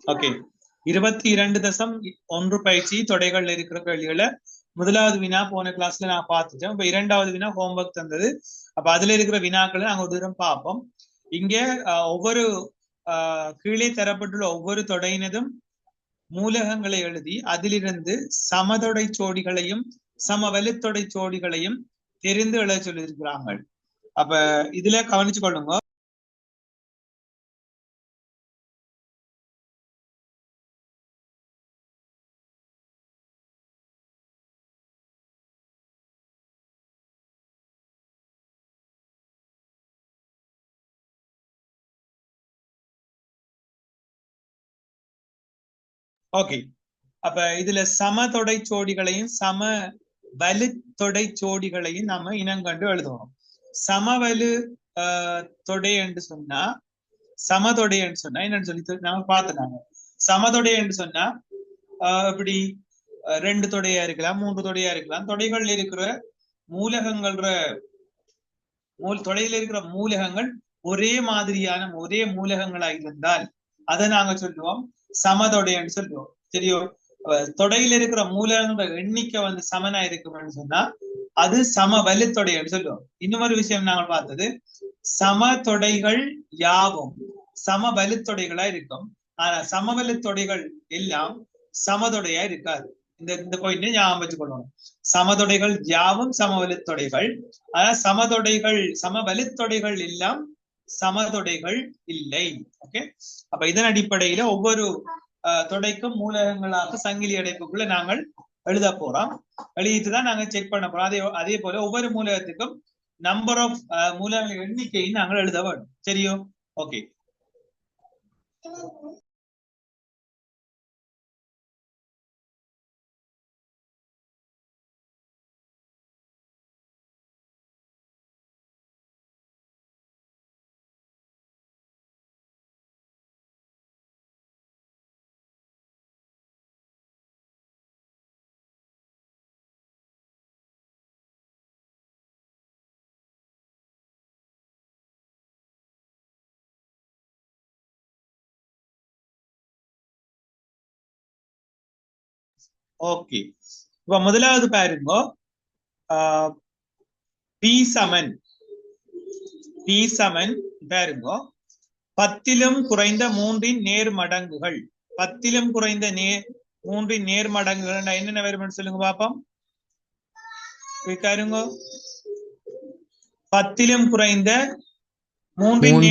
Okay 22.1 பயிற்சி தொடைகள் இருக்கிற கேள்விகளை முதலாவது வினா போன கிளாஸ்ல நான் பார்த்துட்டேன். இப்ப இரண்டாவது வினா ஹோம்ஒர்க் தந்தது. அப்ப அதுல இருக்கிற வினாக்களை நாங்க ஒரு தூரம் பார்ப்போம். இங்க ஒவ்வொரு கீழே தரப்பட்டுள்ள ஒவ்வொரு தொடையினதும் மூலகங்களை எழுதி அதிலிருந்து சமதொடை சோடிகளையும் சம வலுத்தொடை சோடிகளையும் தெரிந்து எழுத சொல்லியிருக்கிறாங்க. அப்ப இதுல கவனிச்சு கொள்ளுங்க. ஓகே, அப்ப இதுல சமதொடை சோடிகளையும் சம வலுத்தொடை சோடிகளையும் நாம இனங்கண்டு எழுதுவோம். சமவலு தொடை என்று சொன்னா சமதொடை என்று சொன்னா என்னன்னு சொல்லி நாம பார்த்துனாங்க. சமதொடை என்று சொன்னா இப்படி 2 தொடையா இருக்கலாம், 3 தொடையா இருக்கலாம். தொடைகள் இருக்கிற மூலகங்கள் தொடையில இருக்கிற மூலகங்கள் ஒரே மாதிரியான ஒரே மூலகங்களா இருந்தால் அதை நாங்க சொல்லுவோம் சமதொடைன்னு சொல்லுவோம். சரியோ? தொடையில இருக்கிற மூலகங்களோட எண்ணிக்கை சமனா இருக்குன்னு சொன்னா அது சம வலுத்தொடைன்னு சொல்லுவோம். இன்னொரு விஷயம் நாங்கள் பார்த்தது, சம தொடைகள் யாவும் சம வலுத்தொடைகளா இருக்கும். ஆனா சமவலுத்தொடைகள் எல்லாம் சமதொடையா இருக்காது. இந்த பாயிண்ட் ஞாபகம் வச்சுக்கொள்ளணும். சமதொடைகள் யாவும் சமவலுத்தொடைகள், ஆனா சமதொடைகள் சமவலுத்தொடைகள் எல்லாம் சமதொடைகள் இல்லை. ஓகே, அப்ப இதன் அடிப்படையில ஒவ்வொரு தொடைக்கும் மூலகங்களாக சங்கிலி அடைப்புக்குள்ள நாங்கள் எழுத போறோம். எழுதிட்டுதான் நாங்க செக் பண்ண போறோம். அதே போல ஒவ்வொரு மூலகத்துக்கும் நம்பர் ஆஃப் மூலகங்கள் எண்ணிக்கையை நாங்கள் எழுத வேண்டும். சரியோ? Okay, okay. இப்ப முதலாவது பாருங்க, பி சமன் பாருங்க, 10லும் குறைந்த 3இன் நேர்மடங்குகள். 10லும் குறைந்த 3இன் நேர்மடங்குகள் என்னென்ன வரும்னு சொல்லுங்க பாப்போம். 10லும் குறைந்த 3இன்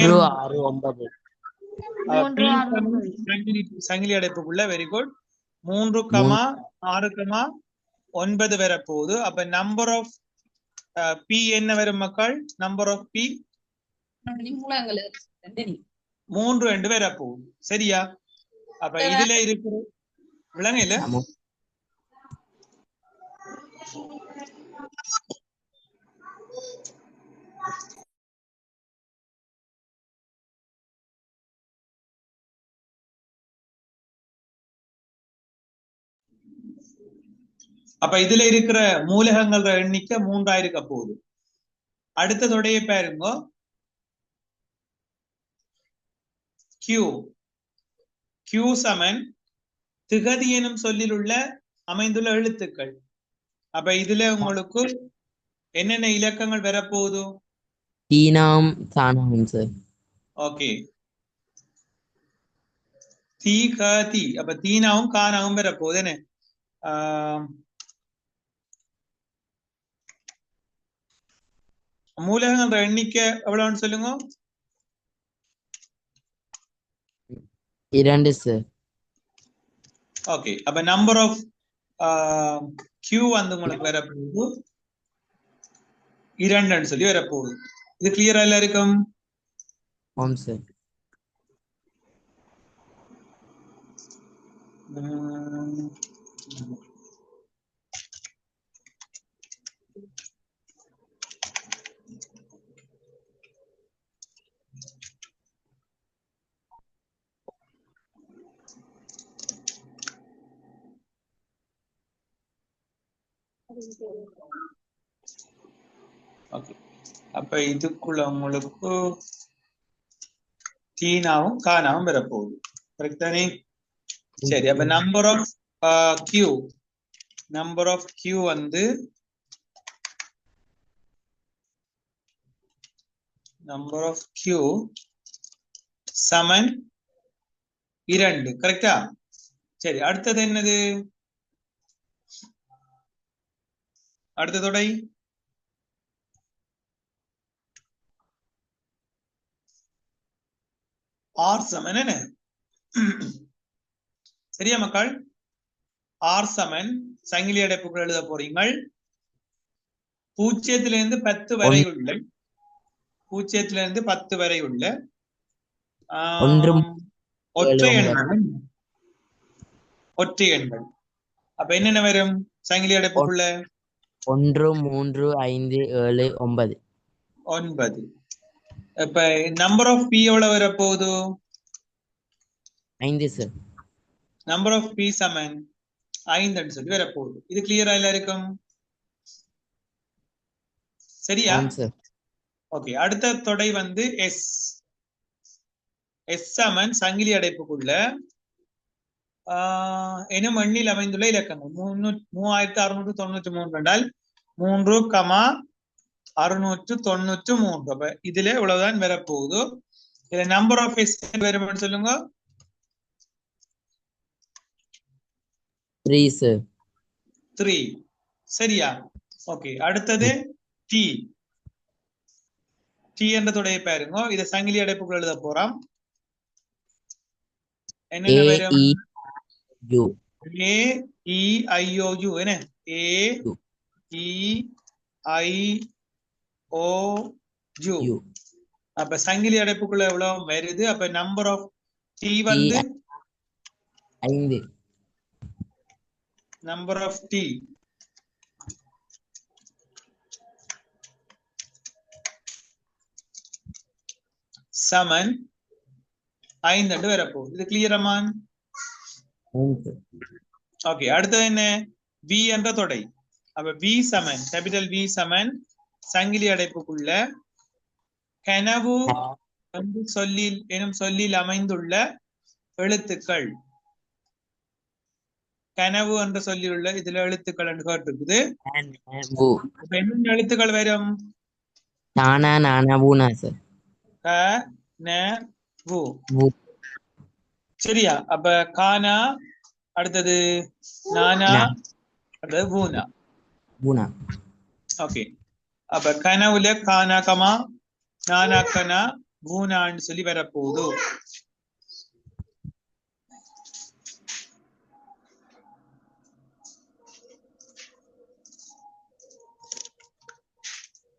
சங்கிலி அடைப்புக்குள்ள வெரி குட் 3,6,9 வரப்போகுது. அப்ப நம்பர் ஆஃப் பி என்ன வரும் மக்கள்? நம்பர் ஆஃப் பி 3 என்று வரப்போகுது. சரியா? அப்ப இதுல இருக்கிற விளங்கல அப்ப இதுல இருக்கிற மூலகங்களோட எண்ணிக்கை 3 இருக்க போகுது. அடுத்ததோடைய பாருங்க, Q சமன் திகதி எனும் சொல்லில் உள்ள அமைந்துள்ள எழுத்துக்கள். அப்ப இதுல உங்களுக்கு என்னென்ன இலக்கங்கள் வரப்போகுது? தீனாம் தானாம் சார். ஓகே, தீ தி. அப்ப தீனாவும் கானாவும் வரப்போகுது. என்ன மூலகங்களோட எண்ணிக்கை எவ்வளவுன்னு சொல்லுங்க. 2 சார். ஓகே, அப்ப நம்பர் ஆஃப் Q உங்களுக்கு வரப்போகுது 2ன்னு சொல்லி வரப்போகுது. இது கிளியரா எல்லாருக்கும்? ஆம் சார். ஓகே, அப்ப இதுக்குள்ள உங்களுக்கு தீனாவும் கானாவும் வரப்போகுது. கரெக்ட் தானே? சரி அப்ப நம்பர் ஆஃப் கியூ வந்து நம்பர் ஆஃப் கியூ சமன் 2 கரெக்டா? சரி அடுத்தது என்னது? அடுத்த தொடை ஆர் சமன் என்ன? சரியா மக்கள்? ஆர் சமன் சங்கிலி அடைப்புக்குள் எழுத போறீங்கள். 0 to 10 வரை உள்ள 0 to 10 வரை உள்ள ஒற்றை எண்கள். ஒற்றை எண்கள் அப்ப என்னென்ன வரும் சங்கிலி அடைப்புக்குள்ள? 1 3 5 7 9. 9. இப்ப நம்பர் ஆஃப் பி எவ்வளவு வரப்போகுது? 5 சார். நம்பர் ஆஃப் பி சமன் 5 சொல்லி வரப்போகுது. இது கிளியரா எல்லாருக்கும்? சரியா? ஓகே அடுத்த தொடை வந்து எஸ் சமன் சங்கிலி அடைப்புக்குள்ள எனும் எண்ணில் அமைந்துள்ள இலக்கங்கள் 3693 என்றால் 3,693. அப்ப இதுல இவ்வளவுதான் வரப்போகுது. இதுல நம்பர் ஆஃப் எஸ் வரும்னு சொல்லுங்க. 3 சார். 3 சரியா? ஓகே அடுத்தது டி என்ற தொடையை பாருங்க. இத சங்கிலி அடைப்புக்குள்ள எழுத போறோம். என்னென்ன வரும்? A E I O U என்ன? A E I O U. அப்ப சங்கிலி அடைப்புக்குள்ள எவ்வளவு வருது? அப்ப நம்பர் ஆஃப் டி வந்து 5. நம்பர் ஆஃப் டி சமன் 5 என்று வரப்போகுது. இது கிளியரமான்? ஓகே அடுத்தது என்ன? வி என்ற தொடை. அப்ப வி சமன் கேபிட்டல் வி சமன் சங்கிலி அடைப்புக்குள்ள கனவு சொல்லில் அமைந்துள்ள எழுத்துக்கள். கனவு என்ற சொல்லியுள்ள இதுல எழுத்துக்கள் என்று கேட்டிருக்குது. என்னென்ன எழுத்துக்கள் வரும்? சரியா? அப்ப கானா அடுத்தது நானா அடுத்தது பூனா. ஓகே அப்ப கனவுல கானா கமா நானா கனா பூனான்னு சொல்லி வரப்போகுது.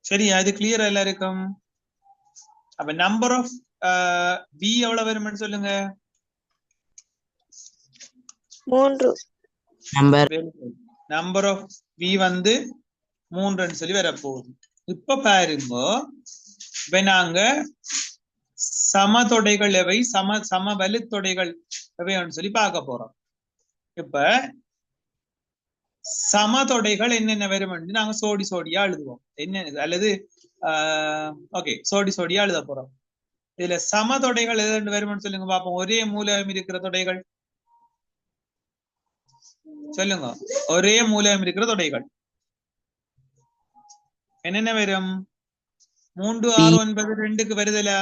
சரியா? இது கிளியரா எல்லாருக்கும்? அப்ப நம்பர் ஆஃப் பி எவ்வளவு வரும்னு சொல்லுங்க. 3. நம்பர் ஆஃப் பி வந்து 3 சொல்லி வரப்போகுது. இப்ப பாருங்க இப்ப நாங்க சமதொடைகள் எவை சம வலுத்தொடைகள் எவைன்னு சொல்லி பார்க்க போறோம். இப்ப சமதொடைகள் என்னென்ன வரும் நாங்க சோடியா எழுதுவோம். என்ன அல்லது ஓகே சோடியா எழுத போறோம். இதுல சமதொடைகள் எது வரும்னு சொல்லுங்க பாப்போம். ஒரே மூலகம் இருக்கிற தொடைகள் சொல்லுங்க. ஒரே மூலகம் இருக்கிற தொடைகள் என்னென்ன வரும்? 3 6 9 2க்கு வருதலா?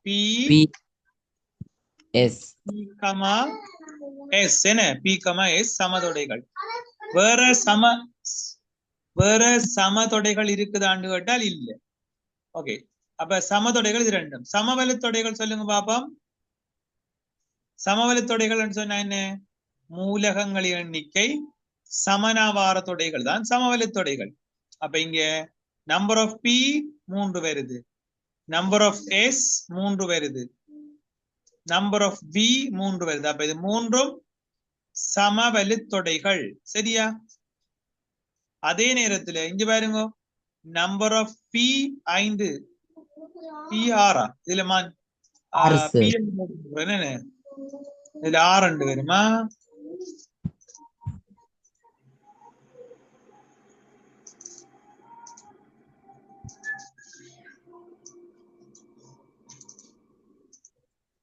பி எஸ் என்ன? பி எஸ் சமதொடைகள். வேற சமதொடைகள் இருக்குதான்னு கேட்டால் இல்ல. ஓகே அப்ப சமதொடைகள் இது ரெண்டும். சமவலுத்தொடைகள் சொல்லுங்க பாப்போம். சமவலுத்தொடைகள் சொன்னா என்ன? மூலகங்களின் எண்ணிக்கை சமனாவார தொடைகள் தான் சமவலுத்தொடைகள். அப்ப இங்க நம்பர் ஆஃப் பி 3 வருது. நம்பர் ஆஃப் எஸ் 3 வருது. நம்பர் ஆஃப் பி 3 வருது. அப்ப இது மூன்றும் சமவலுத்தொடைகள். சரியா? அதே நேரத்துல இங்க பாருங்க நம்பர் ஆஃப் பி 5 பி 6 இதுல மான் என்ன இதுல 6 வருமா?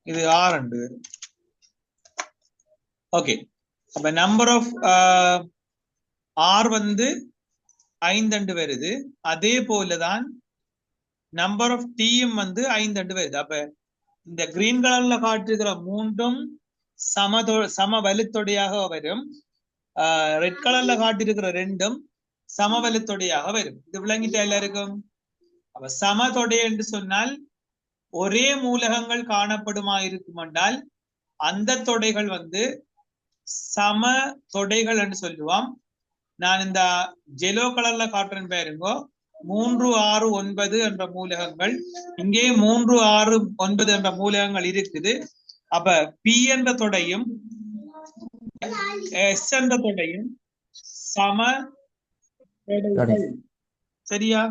இது 6 வரும். ஓகே, அப்ப நம்பர் ஆஃப் ஆர் வந்து 5 வருது. அதே போலதான் நம்பர் ஆஃப் டீயும் வந்து 5 வருது. அப்ப இந்த கிரீன் கலர்ல காட்டுகிற மூன்றும் சம வலுத்தொடையாக வரும். ரெட் கலர்ல காட்டிருக்கிற ரெண்டும் சம வலுத்தொடையாக வரும். இது விளங்கிட்டா எல்லாருக்கும்? அப்ப சமதொடை என்று சொன்னால் ஒரே மூலகங்கள் காணப்படுமா இருக்கும் என்றால் அந்த தொடைகள் வந்து சம தொடைகள் என்று சொல்லுவோம். நான் இந்த ஜெலோ கலர்ல காட்டுறேன் பாருங்க, 3, 6, 9 என்ற மூலகங்கள், இங்கே 3, 6, 9 என்ற மூலகங்கள் இருக்குது. அப்ப பி என்ற தொடையும் எஸ் என்ற தொடையும் சம தொடைகள். சரியா?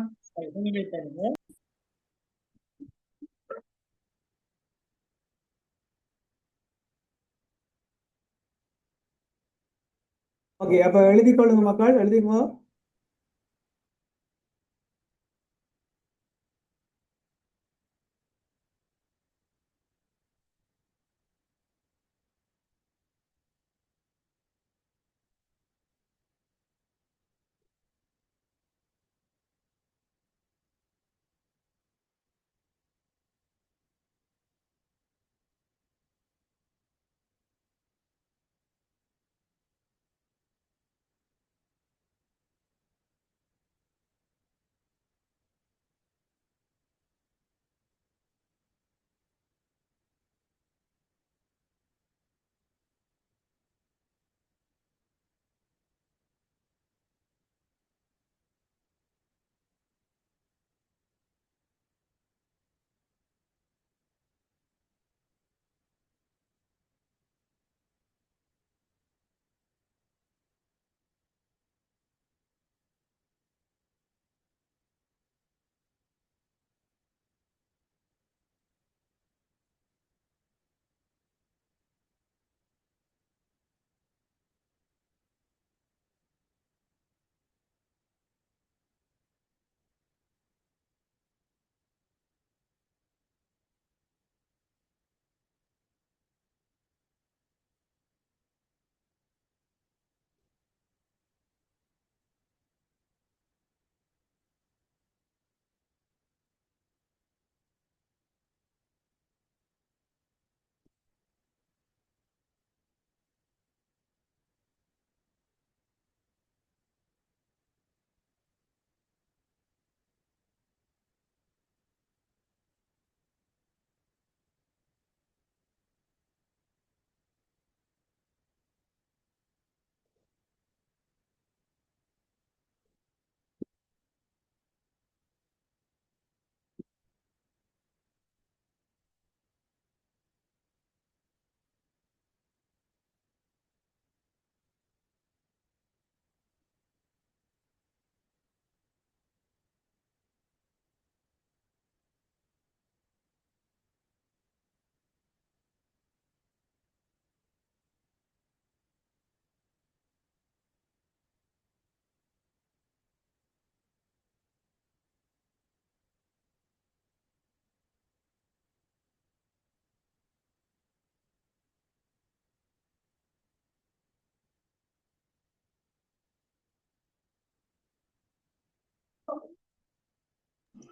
ஓகே, அப்ப எழுதிக் கொள்ளுங்க மக்கள், எழுதிங்க.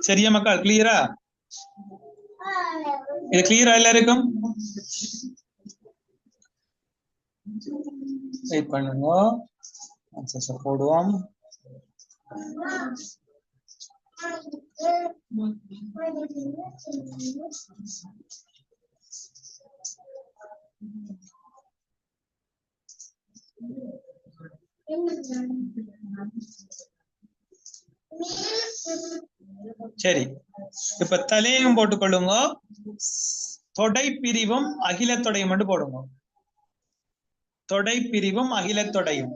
சரியா மக்கள், கிளியரா? இது கிளியரா எல்லாருக்கும்? வெயிட் பண்ணுங்க, ஆன்சர்ஸ் போடுவோம். சரி, இப்ப தலையும் போட்டுக்கொள்ளுங்க. தொடை பிரிவும் அகில தொடையும் மட்டும் போடுங்க. தொடை பிரிவும் அகில தொடையும்.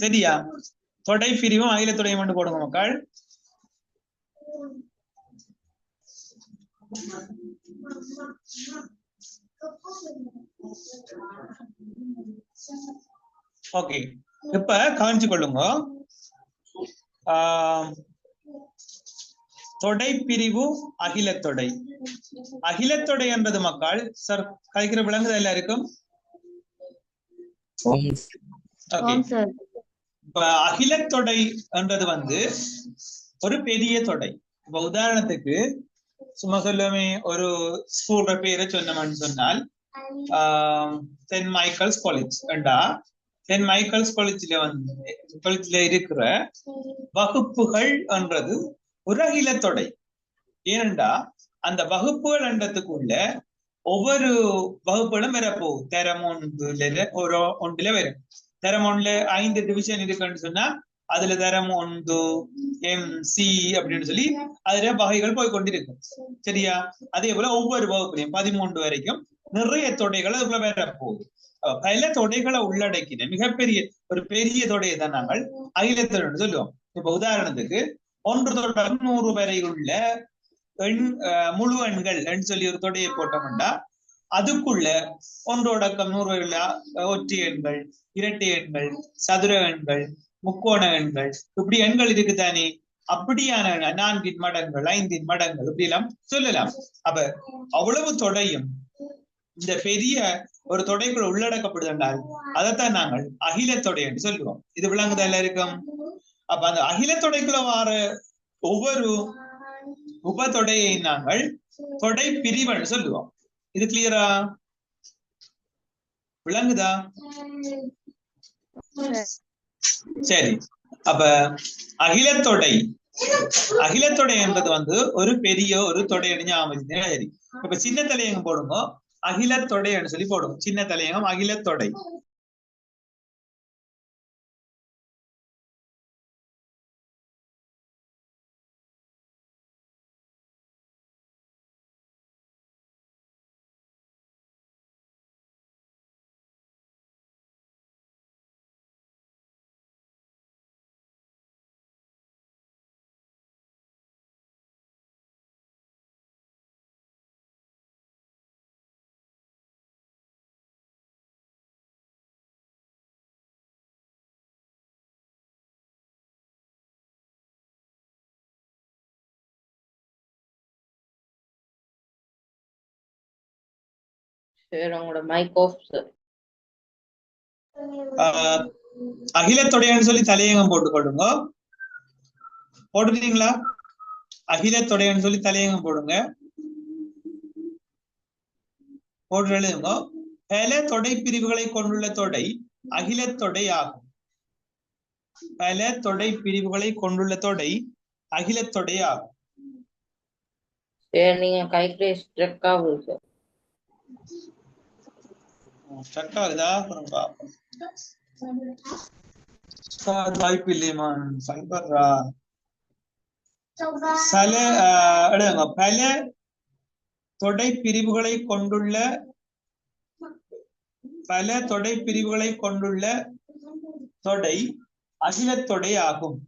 சரியா? தொடை பிரிவும் அகில தொடையும் மட்டும் போடுங்க மக்கள். ஓகே, இப்ப கவனிச்சு கொள்ளுங்க. தொடை பிரிவு அகிலத்தொடை. அகிலத்தொடை என்பது மக்கள் சார் கழிக்கிற விளங்குதல் எல்லாருக்கும். இப்ப அகிலத்தொடை என்றது ஒரு பெரிய தொடை. இப்ப உதாரணத்துக்கு சும்மா சொல்லுமே, ஒரு ஸ்கூல் பேரை சொன்னோம்னு சொன்னால் சென்ட் மைக்கேல்ஸ் காலேஜ் என்றா, சென்ட் மைக்கேல்ஸ் காலேஜ்ல இருக்கிற வகுப்புகள் என்றது ஒரு அகிலத்தொடை. ஏனென்றா அந்த வகுப்புகள் என்றதுக்குள்ள ஒவ்வொரு வகுப்புகளும் வரப்போகும். தரம் ஒன்றுல வரும். தரம் 1ல 5 டிவிஷன் இருக்குன்னு சொன்னா அதுல தரம் 1 MC அப்படின்னு சொல்லி அதுல வகைகள் போய் கொண்டிருக்கும். சரியா? அதே போல ஒவ்வொரு வகுப்புலையும் 13 வரைக்கும் நிறைய தொடைகள் அதுக்குள்ள வரப்போகுது. பல தொடைகளை உள்ளடக்கின மிகப்பெரிய ஒரு பெரிய தொடையை தான் நாங்கள் அகிலத்தொடை சொல்லுவோம். இப்ப உதாரணத்துக்கு 1 தொடர் 100 வரை உள்ள முழு எண்கள் சொல்லி ஒரு தொடையை போட்டோம்னா அதுக்குள்ள 1 100 வரை ஒற்றை எண்கள், இரட்டை எண்கள், சதுர எண்கள், முக்கோண எண்கள், இப்படி எண்கள் இருக்குதானே. அப்படியான 4 மடங்கள், 5 மடங்கள் இப்படி எல்லாம் சொல்லலாம். அப்ப அவ்வளவு தொடையும் இந்த பெரிய ஒரு தொடைக்குள்ள உள்ளடக்கப்படுது என்றால் அதைத்தான் நாங்கள் அகிலத்தொடை என்று சொல்லுவோம். இது விளங்குதா எல்லாருக்கும்? அப்ப அந்த அகிலத்தொடைக்குள்ள வார ஒவ்வொரு உபத்தொடையை நாங்கள் தொடை பிரிவுன்னு சொல்லுவோம். இது கிளியரா? விளங்குதா? சரி. அப்ப அகிலத்தொடை என்பது ஒரு பெரிய ஒரு தொடை ஞாபகம். சரி, இப்ப சின்ன தலையங்கம் போடுங்க, அகிலத்தொடைன்னு சொல்லி போடுங்க. சின்ன தலையங்கம் அகிலத்தொடை. அகிலத்தொடைன்னு சொல்லி தலையங்கம் போட்டுக்கொள்ளுங்க. போட்டுட்டீங்களா? அகிலத்தொடைன்னு சொல்லி தலையங்கம் போடுங்க. போட்டு எழுதுங்க. பல தொடை பிரிவுகளை கொண்டுள்ள தொடை அகிலத்தொடை ஆகும். பல தொடை பிரிவுகளை கொண்டுள்ள தொடை அகிலத்தொடை ஆகும். நீங்க கைக்குள்ள ஸ்ட்ரக் ஆகுது ஸ்ட்ரக் ஆகுதா? வாய்ப்பு இல்லையமா சைபர்ரா பல தொடை பிரிவுகளை கொண்டுள்ள தொடை அகிலத்தொடை ஆகும்.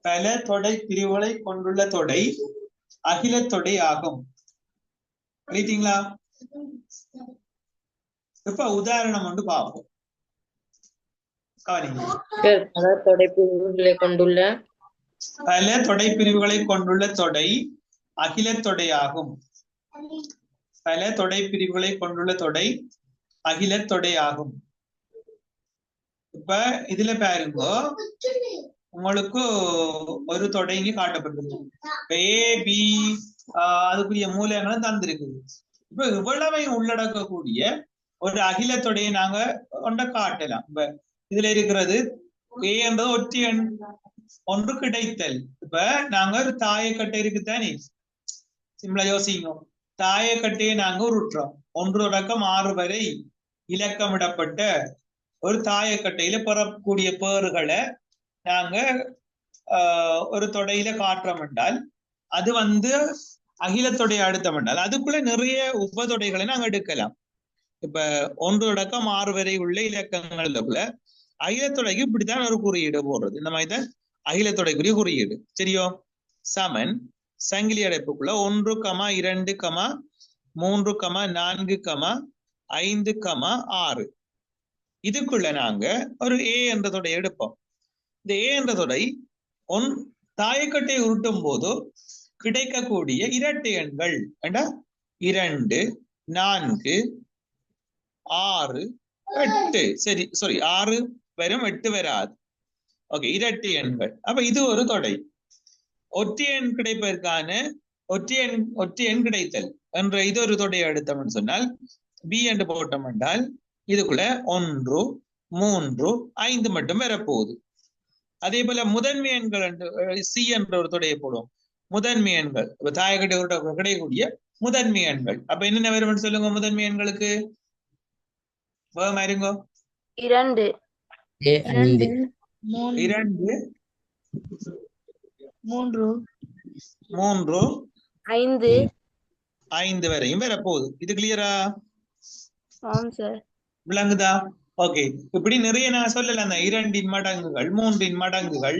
பல தொடை பிரிவுகளை கொண்டுள்ள தொடை அகிலத்தொடை ஆகும். புரியுதுங்களா? இப்ப உதாரணம் ஒன்று பார்ப்போம். பல தொடை பிரிவுகளை கொண்டுள்ள தொடை அகிலத்தொடை ஆகும். பல தொடை பிரிவுகளை கொண்டுள்ள தொடை அகிலத்தொடை ஆகும். இப்ப இதுல பாருங்க, உங்களுக்கு ஒரு தொடை இங்க காட்டப்பட்டிருக்கு. A, B அதுக்குரிய மூலங்களும் தந்திருக்குது. இப்ப இவ்வளவை உள்ளடக்கக்கூடிய ஒரு அகிலத்தொடையை நாங்க கொண்ட காட்டலாம். இப்ப இதுல இருக்கிறது A என்றது ஒற்றை எண் ஒன்று கிடைத்தல். இப்ப நாங்க ஒரு தாயக்கட்டை இருக்குதானே, சிம்பிளா யோசிங்க. தாயக்கட்டையை நாங்க உருட்டுறோம். 1 தொடக்கம் 6 வரை இலக்கமிடப்பட்ட ஒரு தாயக்கட்டையில பெறக்கூடிய பேறுகளை நாங்க ஒரு தொடையில காட்டுறோம் என்றால் அது அகிலத்தொடை அடுத்தம் என்றால் அதுக்குள்ள நிறைய உபதொடைகளை நாங்க எடுக்கலாம். இப்ப 1 தொடக்கம் 6 வரை உள்ள இலக்கங்களுக்குள்ள அகிலத்தொடைக்கு இப்படித்தான் ஒரு குறியீடு போடுறது. இந்த மாதிரிதான் அகிலத்தொடைக்குரிய குறியீடு. சரியோ? சமன் சங்கிலி அடைப்புக்குள்ள 1, 2, 3,4,5,6 இதுக்குள்ள நாங்க ஒரு ஏ என்ற தொடை எடுப்போம். இந்த ஏ என்ற தொடை தாயக்கட்டை உருட்டும் போது கிடைக்கக்கூடிய இரட்டை எண்கள் 2, 4, 6, 8. சரி, சாரி, 6 வரும், 8 வராது. ஓகே, இரட்டை எண்கள். அப்ப இது ஒரு தொடை. ஒற்றை எண் கிடைப்பதற்கான ஒற்றை எண் கிடைத்தல் என்ற இது ஒரு தொடையை எடுத்தோம்னு சொன்னால் பி என்று போட்டோம் என்றால் இதுக்குள்ள 1, 3, 5 மட்டும் வரப்போகுது. அதே போல முதன்மை எண்கள் சி என்ற ஒரு தொடையை போடுவோம். முதன்மை எண்கள் தாயக்கட்டை கிடைக்கக்கூடிய முதன்மை எண்கள். அப்ப என்னென்ன வரும்னு சொல்லுங்க. முதன்மை எண்களுக்கு இருங்கோ. 2, 2, 3, 3, 5 வரையும் வரப்போகுது. இது கிளியரா? ஆம் சார். விளங்குதா? ஓகே, இப்படி நிறைய நான் சொல்லல. அந்த 2 மடங்குகள், 3 மடங்குகள்,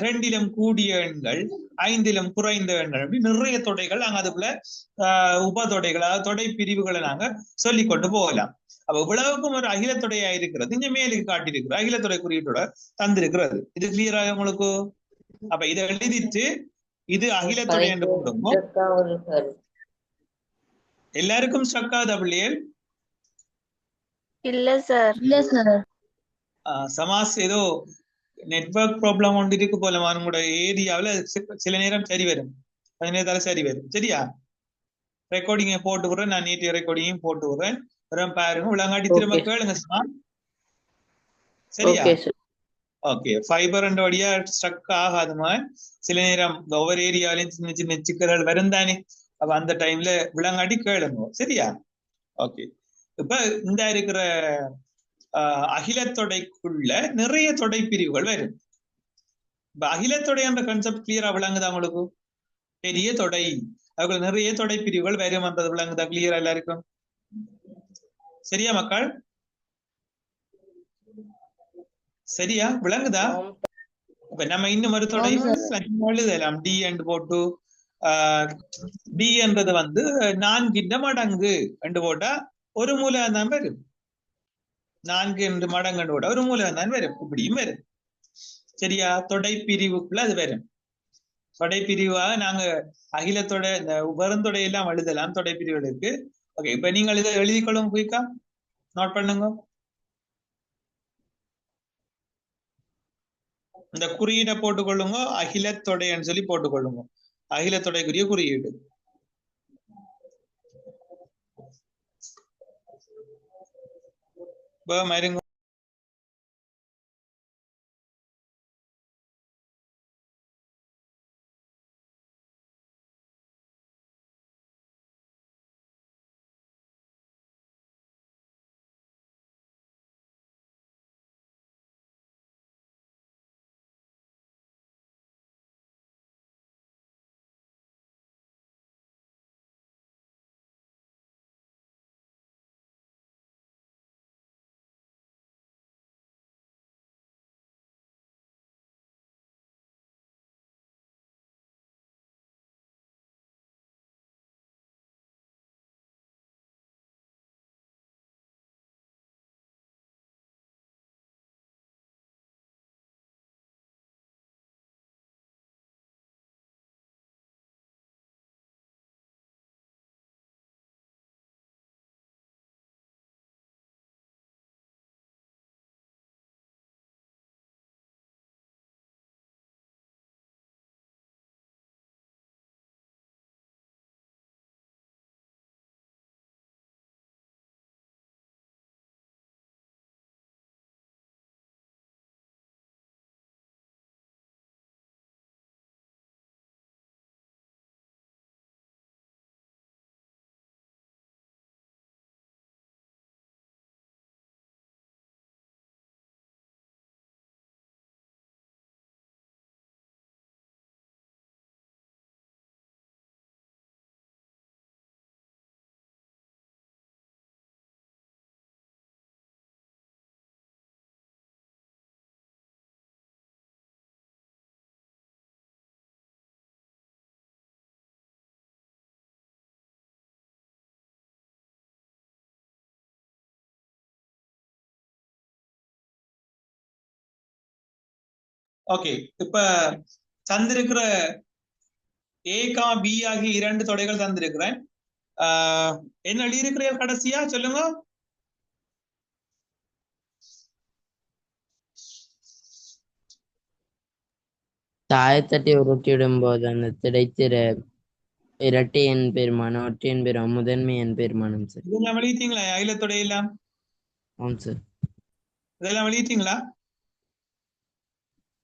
2 கூடிய எண்கள், 5 குறைந்த எண்கள், அப்படி நிறைய தொடைகள் நாங்க அதுக்குள்ள உப தொடைகள், அதாவது தொடை பிரிவுகளை நாங்க சொல்லி கொண்டு போகலாம். அப்ப இவ்வளவுக்கும் ஒரு அகிலத்தொடையா இருக்கிறது இங்க மேலுக்கு காட்டியிருக்கிற அகிலத்தொடை குறியீட்டோட தந்திருக்கிறது. இது கிளியராக உங்களுக்கு? அப்ப இதை எழுதிட்டு இது அகிலத்தொடை என்று போடுவோம். எல்லாருக்கும் ஸ்ட்ரக் ஆகுதா பிள்ளைகள்? இல்ல சார். சமாஸ் ஏதோ நெட்வொர்க் ப்ராப்ளம் ஒன்று இருக்கு போல உங்களோட ஏரியாவில் சில நேரம் சரி வரும், கொஞ்ச நேரத்தால சரி வரும். சரியா? ரெக்கார்டிங்கை போட்டு விடுறேன், நான் நீட்டிய ரெக்கார்டிங்கையும் போட்டு விடுறேன். பாருங்க, விளங்காட்டி திரும்ப கேளுங்க. சரியா? ஓகே, ஃபைபர் என்ற வழியா ஸ்ட்ரக் ஆகாதுமா. சில நேரம் ஒவ்வொரு ஏரியாவிலையும் சின்ன சின்ன சிக்கல்கள் வரும் தானே. அப்ப அந்த டைம்ல விளங்காட்டி கேளுங்க. சரியா? ஓகே, இப்ப இந்த இருக்கிற அகிலத்தொடைக்குள்ள நிறைய தொடை பிரிவுகள் வரும். இப்ப அகிலத்தொடை என்ற கான்செப்ட் கிளியரா விளங்குதா உங்களுக்கு? பெரிய தொடை, அதுக்குள்ள நிறைய தொடை பிரிவுகள் வரும் என்றது விளங்குதா கிளியரா எல்லாருக்கும்? சரியா மக்கள்? சரியா விளங்குதா? இப்ப நம்ம இன்னும் ஒரு தொடை எழுதலாம். டி என்று போட்டு டி என்றது 4 மடங்கு என்று போட்டா ஒரு மூலம் தான் வரும். 4 மடங்கு போட்டா ஒரு மூலம் தான் வரும். இப்படியும் வரும். சரியா? தொடை பிரிவுக்குள்ள அது வரும். தொடை பிரிவாக நாங்க அகிலத்தொடை, இந்த வருந்தொடை எல்லாம் எழுதலாம் தொடை பிரிவுகளுக்கு. ஓகே, இப்ப நீங்கள் இதை எழுதிக்கொள்ளும், குயிக்கா நோட் பண்ணுங்க. இந்த குறியீடை போட்டுக்கொள்ளுங்க. அகிலத்தொடைன்னு சொல்லி போட்டுக்கொள்ளுங்க. அகிலத்தொடைக்குரிய குறியீடு. மருங்க. ஓகே, இப்ப தந்திருக்கிற ஏ கா பி ஆகிய 2 தொடைகள் தந்திருக்கிறேன். என்ன எழுதியிருக்கிறீர்கள் கடைசியா சொல்லுங்க. தாயத்தட்டி உருட்டிவிடும் போது அந்த கிடைத்திர இரட்டை எண் பெருமானம் ஒற்றை எண் பெருமானம் முதன்மை எண் பெருமானம் சார். இதெல்லாம் வெளியிட்டீங்களா அகிலத்தொடை எல்லாம்? ஆம் சார். இதெல்லாம் வெளியிட்டீங்களா?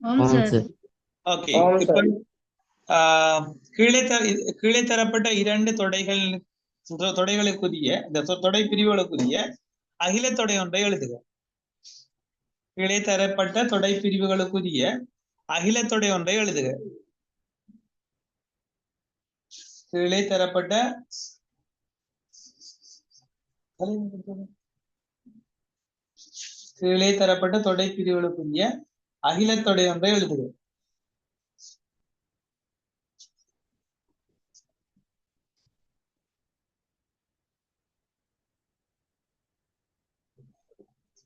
ஆம் ஆம் சார். சார். ஓகே, ஆம் இப்ப சார். கீழே தரப்பட்ட 2 தொடைகளுக்குரிய இந்த தொடை பிரிவுகளுக்குரிய அகிலத்தொடை ஒன்றை எழுதுக. கீழே தரப்பட்ட தொடை பிரிவுகளுக்குரிய அகிலத்தொடை ஒன்றை எழுதுக. கீழே தரப்பட்ட தொடை பிரிவுகளுக்குரிய அகிலத்தொடை ஒன்றை எழுதுக.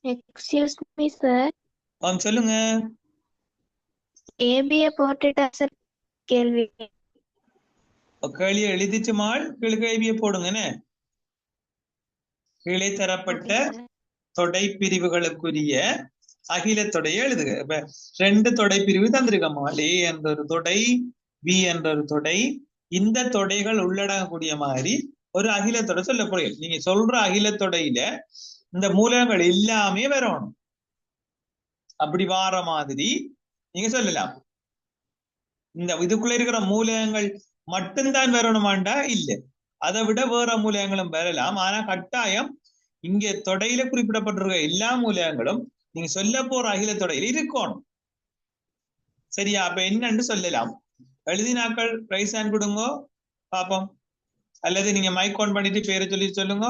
Excuse me sir. சொல்லுங்க. ஏபிஏ போட்டுட்டா சார் கேள்வி? கேள்வியை எழுதிச்சுமாள் கேள்வியை போடுங்க. கீழே தரப்பட்ட தொடை பிரிவுகளுக்குரிய அகிலத்தொடையை எழுதுக. இப்ப 2 தொடை பிரிவு தந்திருக்கமா, ஏ என்ற ஒரு தொடை, பி என்ற ஒரு தொடை. இந்த தொடைகள் உள்ளடங்கக்கூடிய மாதிரி ஒரு அகிலத்தொடை சொல்ல போறீங்க. நீங்க சொல்ற அகிலத்தொடையில இந்த மூலகங்கள் எல்லாமே வரணும். அப்படி வார மாதிரி நீங்க சொல்லலாம். இந்த இதுக்குள்ள இருக்கிற மூலகங்கள் மட்டும்தான் வரணுமாண்டா இல்ல, அதை விட வேற மூலகங்களும் வரலாம். ஆனா கட்டாயம் இங்க தொடையில குறிப்பிடப்பட்டிருக்க எல்லா மூலகங்களும் நீங்க சொல்ல போற அகிலத்தொடையில இருக்கணும். சரியா? அப்ப என்னன்னு சொல்லலாம். எழுதினாக்கள் ரைஸ் ஹேண்ட் கொடுங்க பாப்போம், அல்லது நீங்க மைக் ஆன் பண்ணிட்டு பேரை சொல்லி சொல்லுங்க.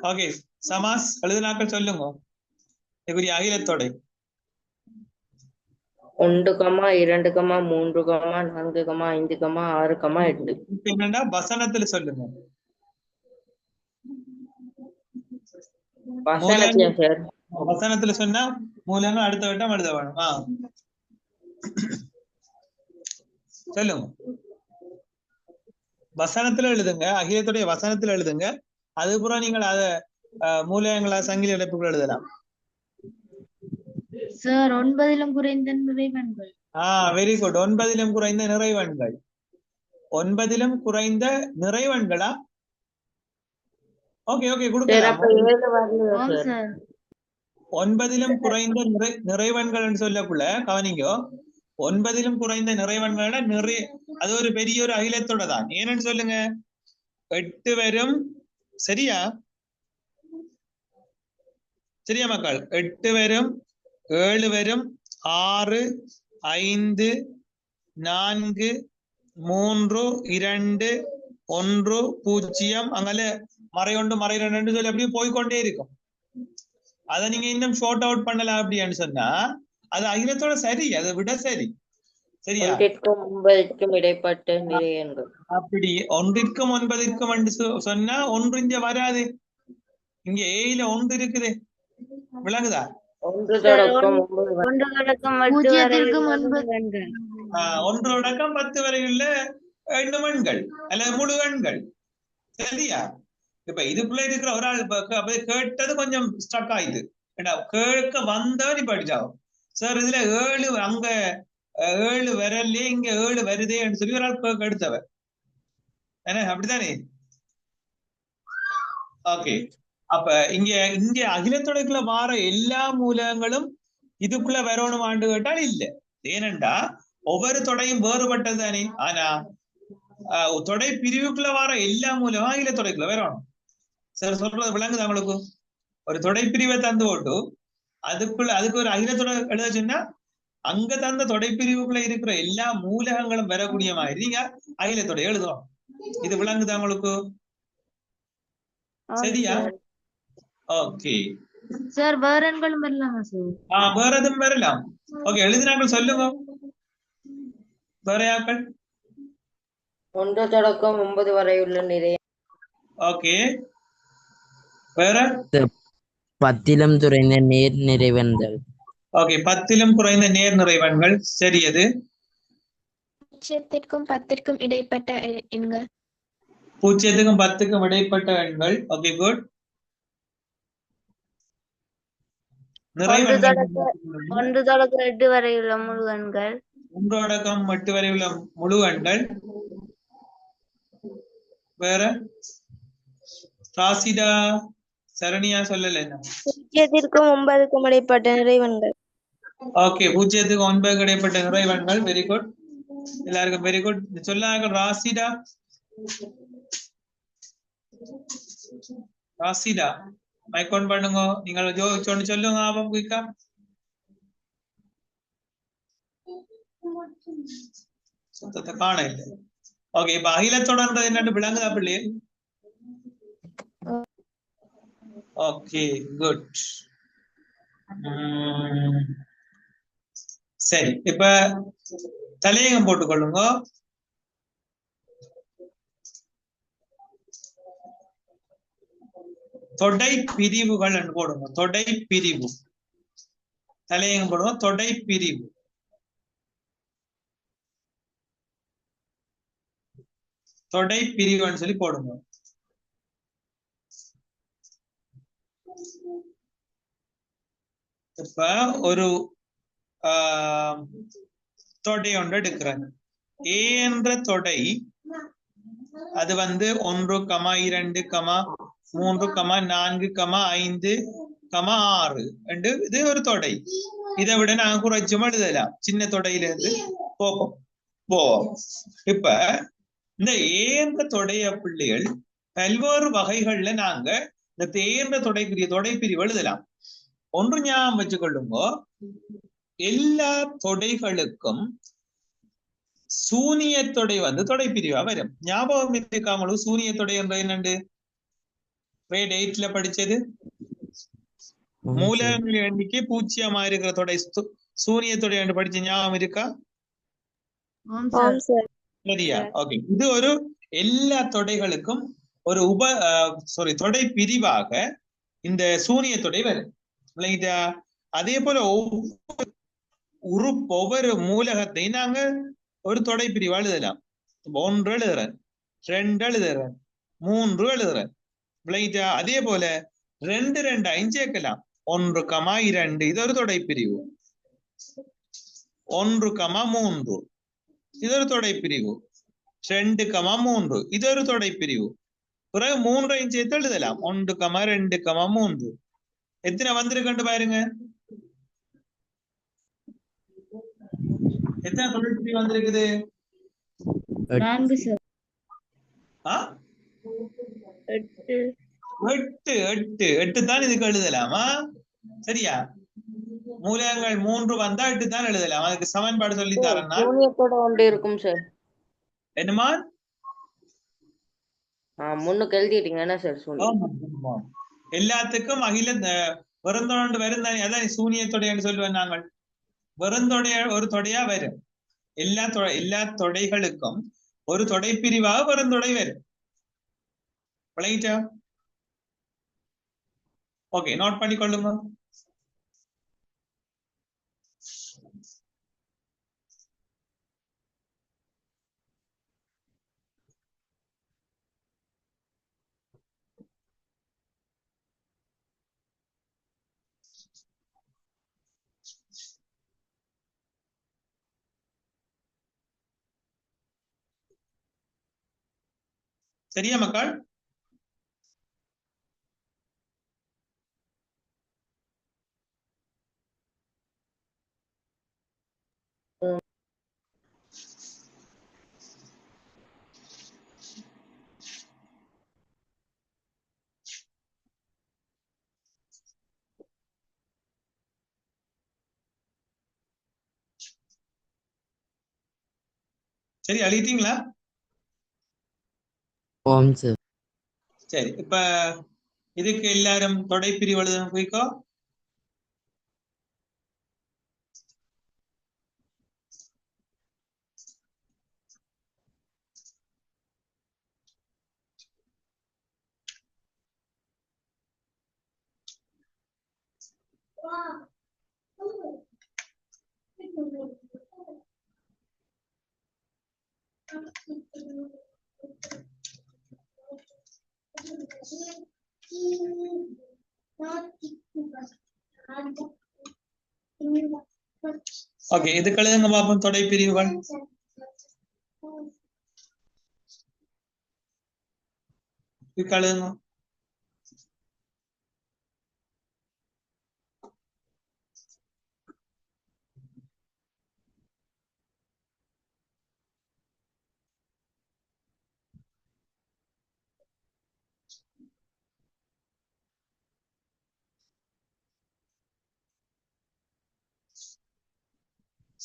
ஓகே, சமாஸ் எழுதினாக்கள் சொல்லுங்க. இதுக்குரிய அகிலத்தொடை 1, 2, 3, 4, 5, 6, 8. என்னன்னா வசனத்துல சொல்லுங்க. வசனத்தியா சார்? வசனத்துல சொன்னா மூலங்கள் அடுத்த வட்டம் எழுத வேணும். சொல்லுங்க. வசனத்துல எழுதுங்க, அகிலத்துடைய வசனத்துல எழுதுங்க. அதுக்கப்புறம் நீங்கள் அத மூலங்களா சங்கிலி அடைப்புகள் எழுதலாம். சார் 9 குறைந்த நிறைவெண்கள். Very good. 9 குறைந்த நிறைவெண்கள். 9 குறைந்த நிறைவெண்களா? ஓகே ஓகே, கொடுக்கலாம். 9 குறைந்த நிறைவெண்கள் சொல்லக்குள்ள கவனிங்க. 9 குறைந்த நிறைவெண்கள அது ஒரு பெரிய ஒரு அகிலத்தோட தான். ஏன்னு சொல்லுங்க. 8 வரும். சரியா? சரியா மக்கள்? 8 வரும், 7 வரும், 6, 5, 4, 3, 2, 1, 0 அங்கல மறை 2 சொல்லி அப்படியே போய்கொண்டே இருக்கும். அதை நீங்க இன்னும் ஷார்ட் அவுட் பண்ணலாம் அப்படின்னு சொன்னா அது அகிலத்தோட சரி, அதை விட சரி. சரியா? 9க்கும் இடைப்பட்ட நிறையன்கள். அப்படி 1க்கும் 9க்கும் என்று சொன்னா 1 இங்க வராது. இங்க ஏயில 1 இருக்குது, விளங்குதா? 1 தொடக்கம் 10 வரையுள்ள எண்கள் அல்லது முழு எண்கள். சரியா? இப்ப இதுக்குள்ள இருக்கிற ஒரு ஆள் கேட்டது கொஞ்சம் ஸ்டக் ஆயிடுது. கேட்க வந்தவன் இப்ப அடிச்சாகும். சார் இதுல 7 அங்க 7 வரலே, இங்க 7 வருதேன்னு சொல்லி ஒரு ஆள் கேட்க எடுத்தவர். அப்படித்தானே? ஓகே, அப்ப இங்க அகிலத்தொடைக்குள்ள வார எல்லா மூலகங்களும் இதுக்குள்ள வரணும் ஆண்டு கேட்டால் இல்ல. ஏனென்றா ஒவ்வொரு தொடையும் வேறுபட்டது தானே. ஆனா தொடை பிரிவுக்குள்ள வார எல்லா மூலமும் அகிலத்தொடைக்குள்ள வரணும். சார் சொல்றது விளங்குது அவங்களுக்கு? ஒரு தொடை பிரிவை தந்து போட்டு அதுக்கு ஒரு அகிலத்தொடை எழுத சொன்னா அங்க தந்த தொடை பிரிவுக்குள்ள இருக்கிற எல்லா மூலகங்களும் வரக்கூடிய மாதிரி நீங்க அகிலத்தொடை எழுதணும். இது விளங்குது அவங்களுக்கு? சரியா? ஓகே சார் வேற எண்களும் வரலாமா சார்? வேற எதுவும் வரலாம். ஓகே, எழுதினாக்கள் சொல்லுங்க. வேற யாக்கள்? 1 தொடக்கம் 9 வரையுள்ள நிறைய. ஓகே, வேற பத்திலும் துறைந்த நேர் நிறைவெண்கள். ஓகே, 10லும் குறைந்த நேர் நிறைவெண்கள். சரி, அது 0க்கும் 10க்கும் இடைப்பட்ட எண்கள். 0க்கும் 10க்கும் இடைப்பட்ட எண்கள். Okay, good. நிறைவெண்கள் 1 தொடக்கம் 8 வரையுள்ள முழு எண்கள். 1 தொடக்கம் 8 வரை உள்ள முழு எண்கள். வேற ராசிதா, சரணியா சொல்லல என்ன? 0க்கும் 9க்கும் இடைப்பட்ட நிறைவெண்கள். ஓகே, 0க்கும் 9க்கும் இடைப்பட்ட நிறைவெண்கள். வெரி குட், எல்லாருக்கும் வெரி குட். சொல்லாங்க ராசிதா. ராசிதா மைக் ஆன் பண்ணுங்க. நீங்கள் சொன்னு சொல்லுங்க ஆபம் குயிக்கா. சுத்தத்தை காண இல்லை. ஓகே, இப்ப அகிலத்தொடர்ன்றது என்னன்னு விளங்குதா பிள்ளை? Okay, good. சரி, இப்ப தலையகம் போட்டுக்கொள்ளுங்க. தொடை பிரிவுகள் போடுங்க. தொடை பிரிவு தலையகம் போடுங்க. தொடை பிரிவு. தொடை பிரிவுன்னு சொல்லி போடுங்க. இப்ப ஒரு தொடை ஒன்று எடுக்கிறேன். ஏ என்ற தொடை அது 1, 2, 3, 4, 5, 6 என்று இது ஒரு தொடை. இதை விட நாங்க குறைச்சும் எழுதலாம். சின்ன தொடையில இருந்து போவோம். இப்ப இந்த ஏன்ற தொடைய பிள்ளைகள் பல்வேறு வகைகள்ல நாங்க இந்த தேர்ந்த தொடைப்பிரிவு எழுதலாம். ஒன்று ஞாபகம் வச்சுக்கொள்ளுங்க, எல்லா தொடைகளுக்கும் சூனிய தொடை தொடைப்பிரிவா வரும். ஞாபகம் இருக்காமலும் சூனிய தொடை என்ற என்னண்டு கிரேட் 8ல படிச்சது. மூலங்களின் எண்ணிக்கை 0 இருக்கிற தொடை சூனிய தொடை என்று படிச்ச ஞாபகம் இருக்கா? சரியா? ஓகே, இது ஒரு எல்லா தொடைகளுக்கும் ஒரு தொடை பிரிவாக இந்த சூனிய தொடை வரும். அதே போல ஒவ்வொரு மூலகத்தையும் நாங்க ஒரு தொடை பிரிவா எழுதலாம். 1 எழுதுறேன், 2 எழுதுறேன், 3 எழுதுறேன். அதே போல 2, 2 5 சேர்க்கலாம். 1, 2 இது ஒரு தொடை பிரிவு. 1, 3 இது ஒரு தொடை பிரிவு. 2, 3 இது ஒரு தொடை பிரிவு. பிறகு 3 சேர்த்து எழுதலாம். 1, 2, 3 எத்தனை வந்திருக்கண்டு பாருங்க. எத்தனை தொடை பிரிவு வந்திருக்குது? 4 சார். 8 தான் இதுக்கு எழுதலாமா? சரியா? மூலங்கள் 3 வந்தா 8 தான் எழுதலாம். அதுக்கு சமன்பாடு சொல்லி தரேன்னா சூனியத்தோட ஒன்று இருக்கும் சார். என்னமா முன்னுக்கு எழுதிட்டீங்க என்ன சார்? சூனியம் எல்லாத்துக்கும் அகில வெறுந்தொடை வரும் தானே. அதான் சூனியத்தொடைன்னு சொல்லுவேன் நாங்கள். வெறுந்தொடைய ஒரு தொடையா வரும். எல்லா தொடைகளுக்கும் ஒரு தொடை பிரிவாக வெறுந்தொடை வரும். ஓகே, நோட் பண்ணிக்கொள்ளுங்க. சரியா மக்கள்? சரி, அழிட்டீங்களா? சரி, இப்ப இதுக்கு எல்லாரும் தொடை பிரிவு எழுத போய்க்கோ. ஓகே, இது கழுதுங்க பாப்போம். தொடை பிரிவுகள் இது கழுதுங்க.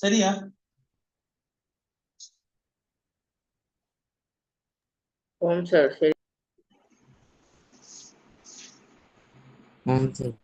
சரியா? ஓம் சார். சரி. ஆமாம் சார்.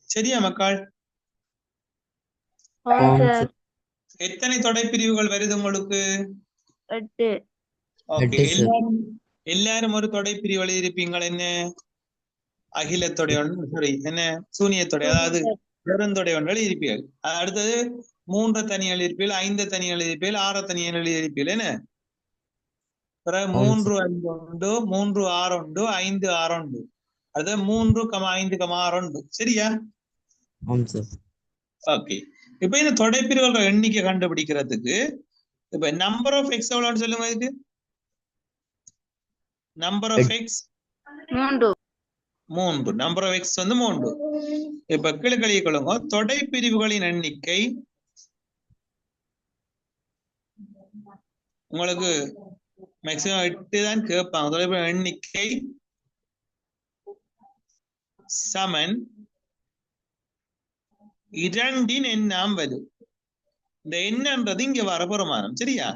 சரியா மக்கள்? ஆமாம் சார். சார். எத்தனை தொடை பிரிவுகள் வருது உங்களுக்கு? 8. Okay, 8 sir. எல்லாரும் ஒரு தொடை பிரிவு எழுதியிருப்பீங்கள். என்ன? அகிலத்தொடை ஒன்று, சாரி, என்ன சூனியத்தொடை, அதாவது பெருந்தொடை ஒன்று எழுதியிருப்பீர்கள். அடுத்தது 3 தனி எழுதியிருப்பீர்கள், 5 தனி எழுதியிருப்பீர்கள், 6 தனி எழுதியிருப்பீர்கள். என்ன? 3 5 உண்டு, 3 6 உண்டு, 5 6 உண்டு. அது 3, 5, 6 உண்டு. சரியா? ஆமாம் சார். ஓகே, இப்ப இந்த தொடை பிரிவுகள் எண்ணிக்கை கண்டுபிடிக்கிறதுக்கு இப்ப நம்பர் ஆஃப் எக்ஸ் எவ்வளவுன்னு சொல்லுங்க. இதுக்கு number of x 3. Number of x வந்து 3. இப்ப கீழ்கழிய கொள்ளுங்க. தொடை பிரிவுகளின் எண்ணிக்கை உங்களுக்கு மேக்சிமம் 8 தான் கேட்பாங்க. தொடை பிரிவு எண்ணிக்கை சமன் 2 எண்ணாம் வரும். இந்த எண்ணன்றது இங்க வர பெருமானம். சரியா?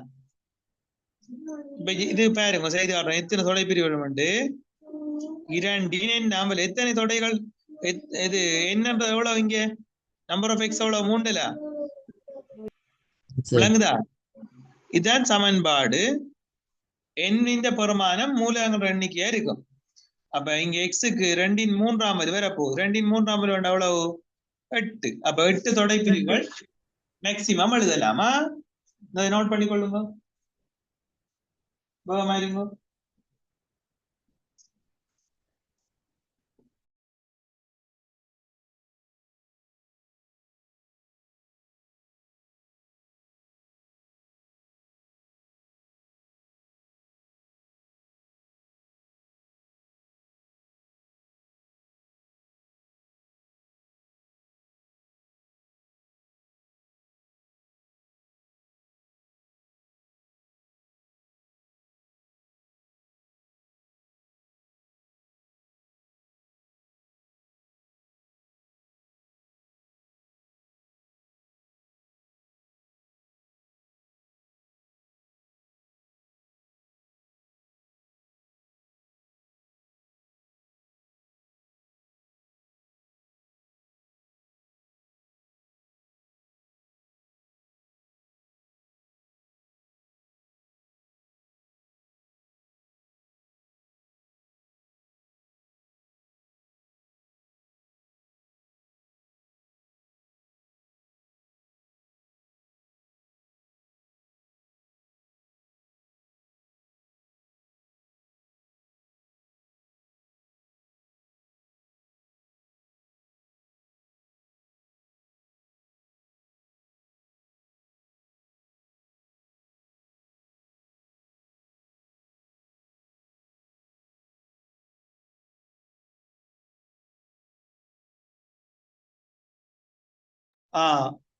இப்ப இது பாருங்க, செய்தி காட்டுறோம். எத்தனை தொடை பிரிவுகள் உண்டு? 2 எண்ணாம் வரும். எத்தனை தொடைகள்? இது என்னன்றது எவ்வளவு? இங்க நம்பர் ஆஃப் எக்ஸ் எவ்வளவு? 3. விளங்குதா? இதுதான் சமன்பாடு. எண்ணின் பெருமானம் மூலகங்கள் எண்ணிக்கையா இருக்கும். அப்ப இங்க எக்ஸுக்கு 2 3ஆம் வரி வரப்போகுது. 2 3ஆம் வரி எவ்வளவு? 8. அப்ப 8 தொடை பிரிவுகள் மேக்சிமம் எழுதலாமா? அதை நோட் பண்ணிக்கொள்ளுங்க. இருங்க.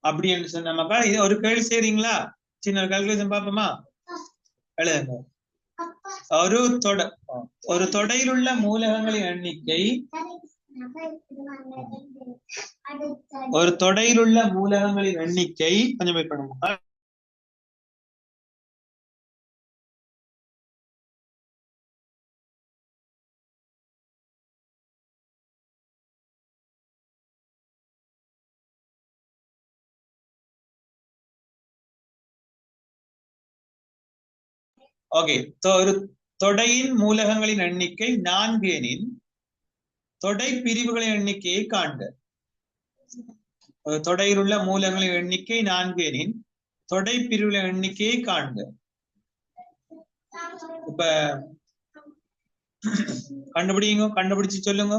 அப்படின்னு சொன்னமாக்கா இது ஒரு கேள்வி செய்றீங்களா? சின்ன கால்குலேஷன் பாப்போமா? எழுதுங்க. ஒரு தொடையில் உள்ள மூலகங்களின் எண்ணிக்கை, ஒரு தொடையில் உள்ள மூலகங்களின் எண்ணிக்கை கொஞ்சம் வெயிட் பண்ணுங்க. ஓகே, ஒரு தொடையின் மூலகங்களின் எண்ணிக்கை 4 எனின் தொடை பிரிவுகளின் எண்ணிக்கையை காண்க. தொடையில் உள்ள மூலகங்களின் எண்ணிக்கை 4 எனின் தொடை பிரிவுகளின் எண்ணிக்கையை காண்க. இப்ப கண்டுபிடிச்சு சொல்லுங்க.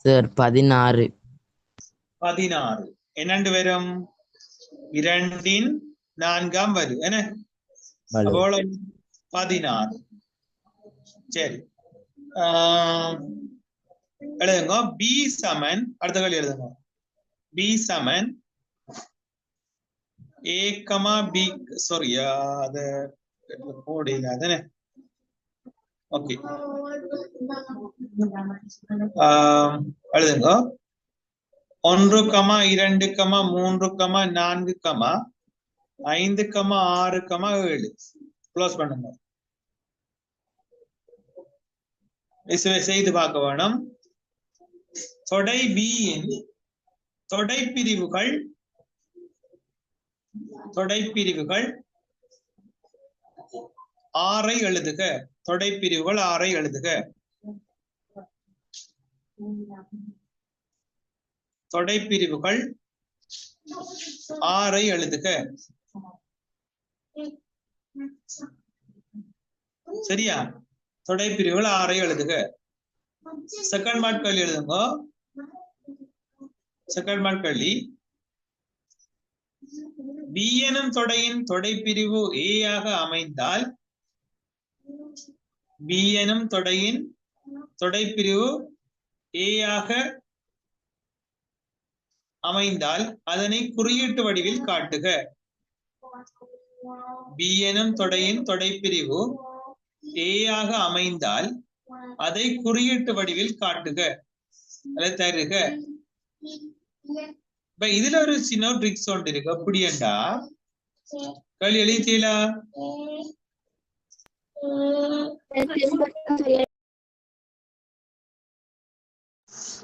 சார் 16. என்னண்டு வரும்? 2 4 வரும் என்ன? அப்போ 16. சரி, எழுதுங்க. பி சமன், அடுத்த கேள்வி எழுதுங்க. பி சமன் ஏ கமா பி, சாரி அது போடல அதானே. ஓகே, எழுதுங்க. 1, 2, 3, 4, 5, 6, 7 க்ளோஸ் பண்ணுங்க. செய்து பார்க்க வேணும். தொடை B இன் தொடை பிரிவுகள் 6 எழுதுக. தொடை பிரிவுகள் 6 எழுதுக. தொடை பிரிவுகள் 6 எழுதுக. சரியா? தொடை பிரிவுகள் 6 எழுதுக. செகண்ட் பார்ட் கேள்வி எழுதுங்க. செகண்ட் பார்ட் கேள்வி, B எனும் தொடையின் தொடை பிரிவு A ஆக அமைந்தால், B எனும் தொடையின் தொடை பிரிவு A ஆக அமைந்தால் அதனை குறியீட்டு வடிவில் காட்டுக. B எனும் தொடையின் தொடை பிரிவு A ஆக அமைந்தால் அதை குறியீட்டு வடிவில் காட்டுக. அதை தருக. இப்ப இதுல ஒரு சின்ன ட்ரிக்ஸ் ஒன்று இருக்கு. அப்படியேண்டா கேள்வி எழுதிட்டீங்களா?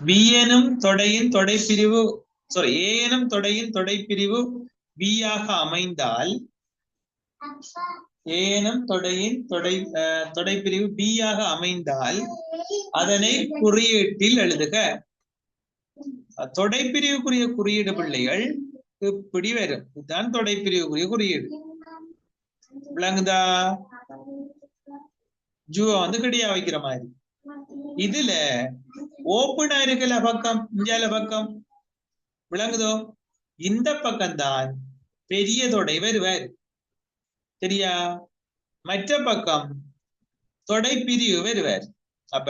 B எனும் தொடையின் தொடை பிரிவு, சாரி, A எனும் தொடையின் தொடை பிரிவு B ஆக அமைந்தால், A எனும் தொடையின் தொடை பிரிவு B ஆக அமைந்தால் அதனை குறியீட்டில் எழுதுக. தொடை பிரிவுக்குரிய குறியீடு பிள்ளைகள் இப்படி வரும். இதுதான் தொடை பிரிவுக்குரிய குறியீடு. விளங்குதா? ஜூவ கிடையா வைக்கிற மாதிரி. இதுல ஓப்பனா இருக்குல்ல பக்கம், இந்தியால பக்கம் விளங்குதோ? இந்த பக்கம் தான் பெரிய தொடை வருவார். சரியா? மற்ற பக்கம் தொடை பிரிவு வருவார். அப்ப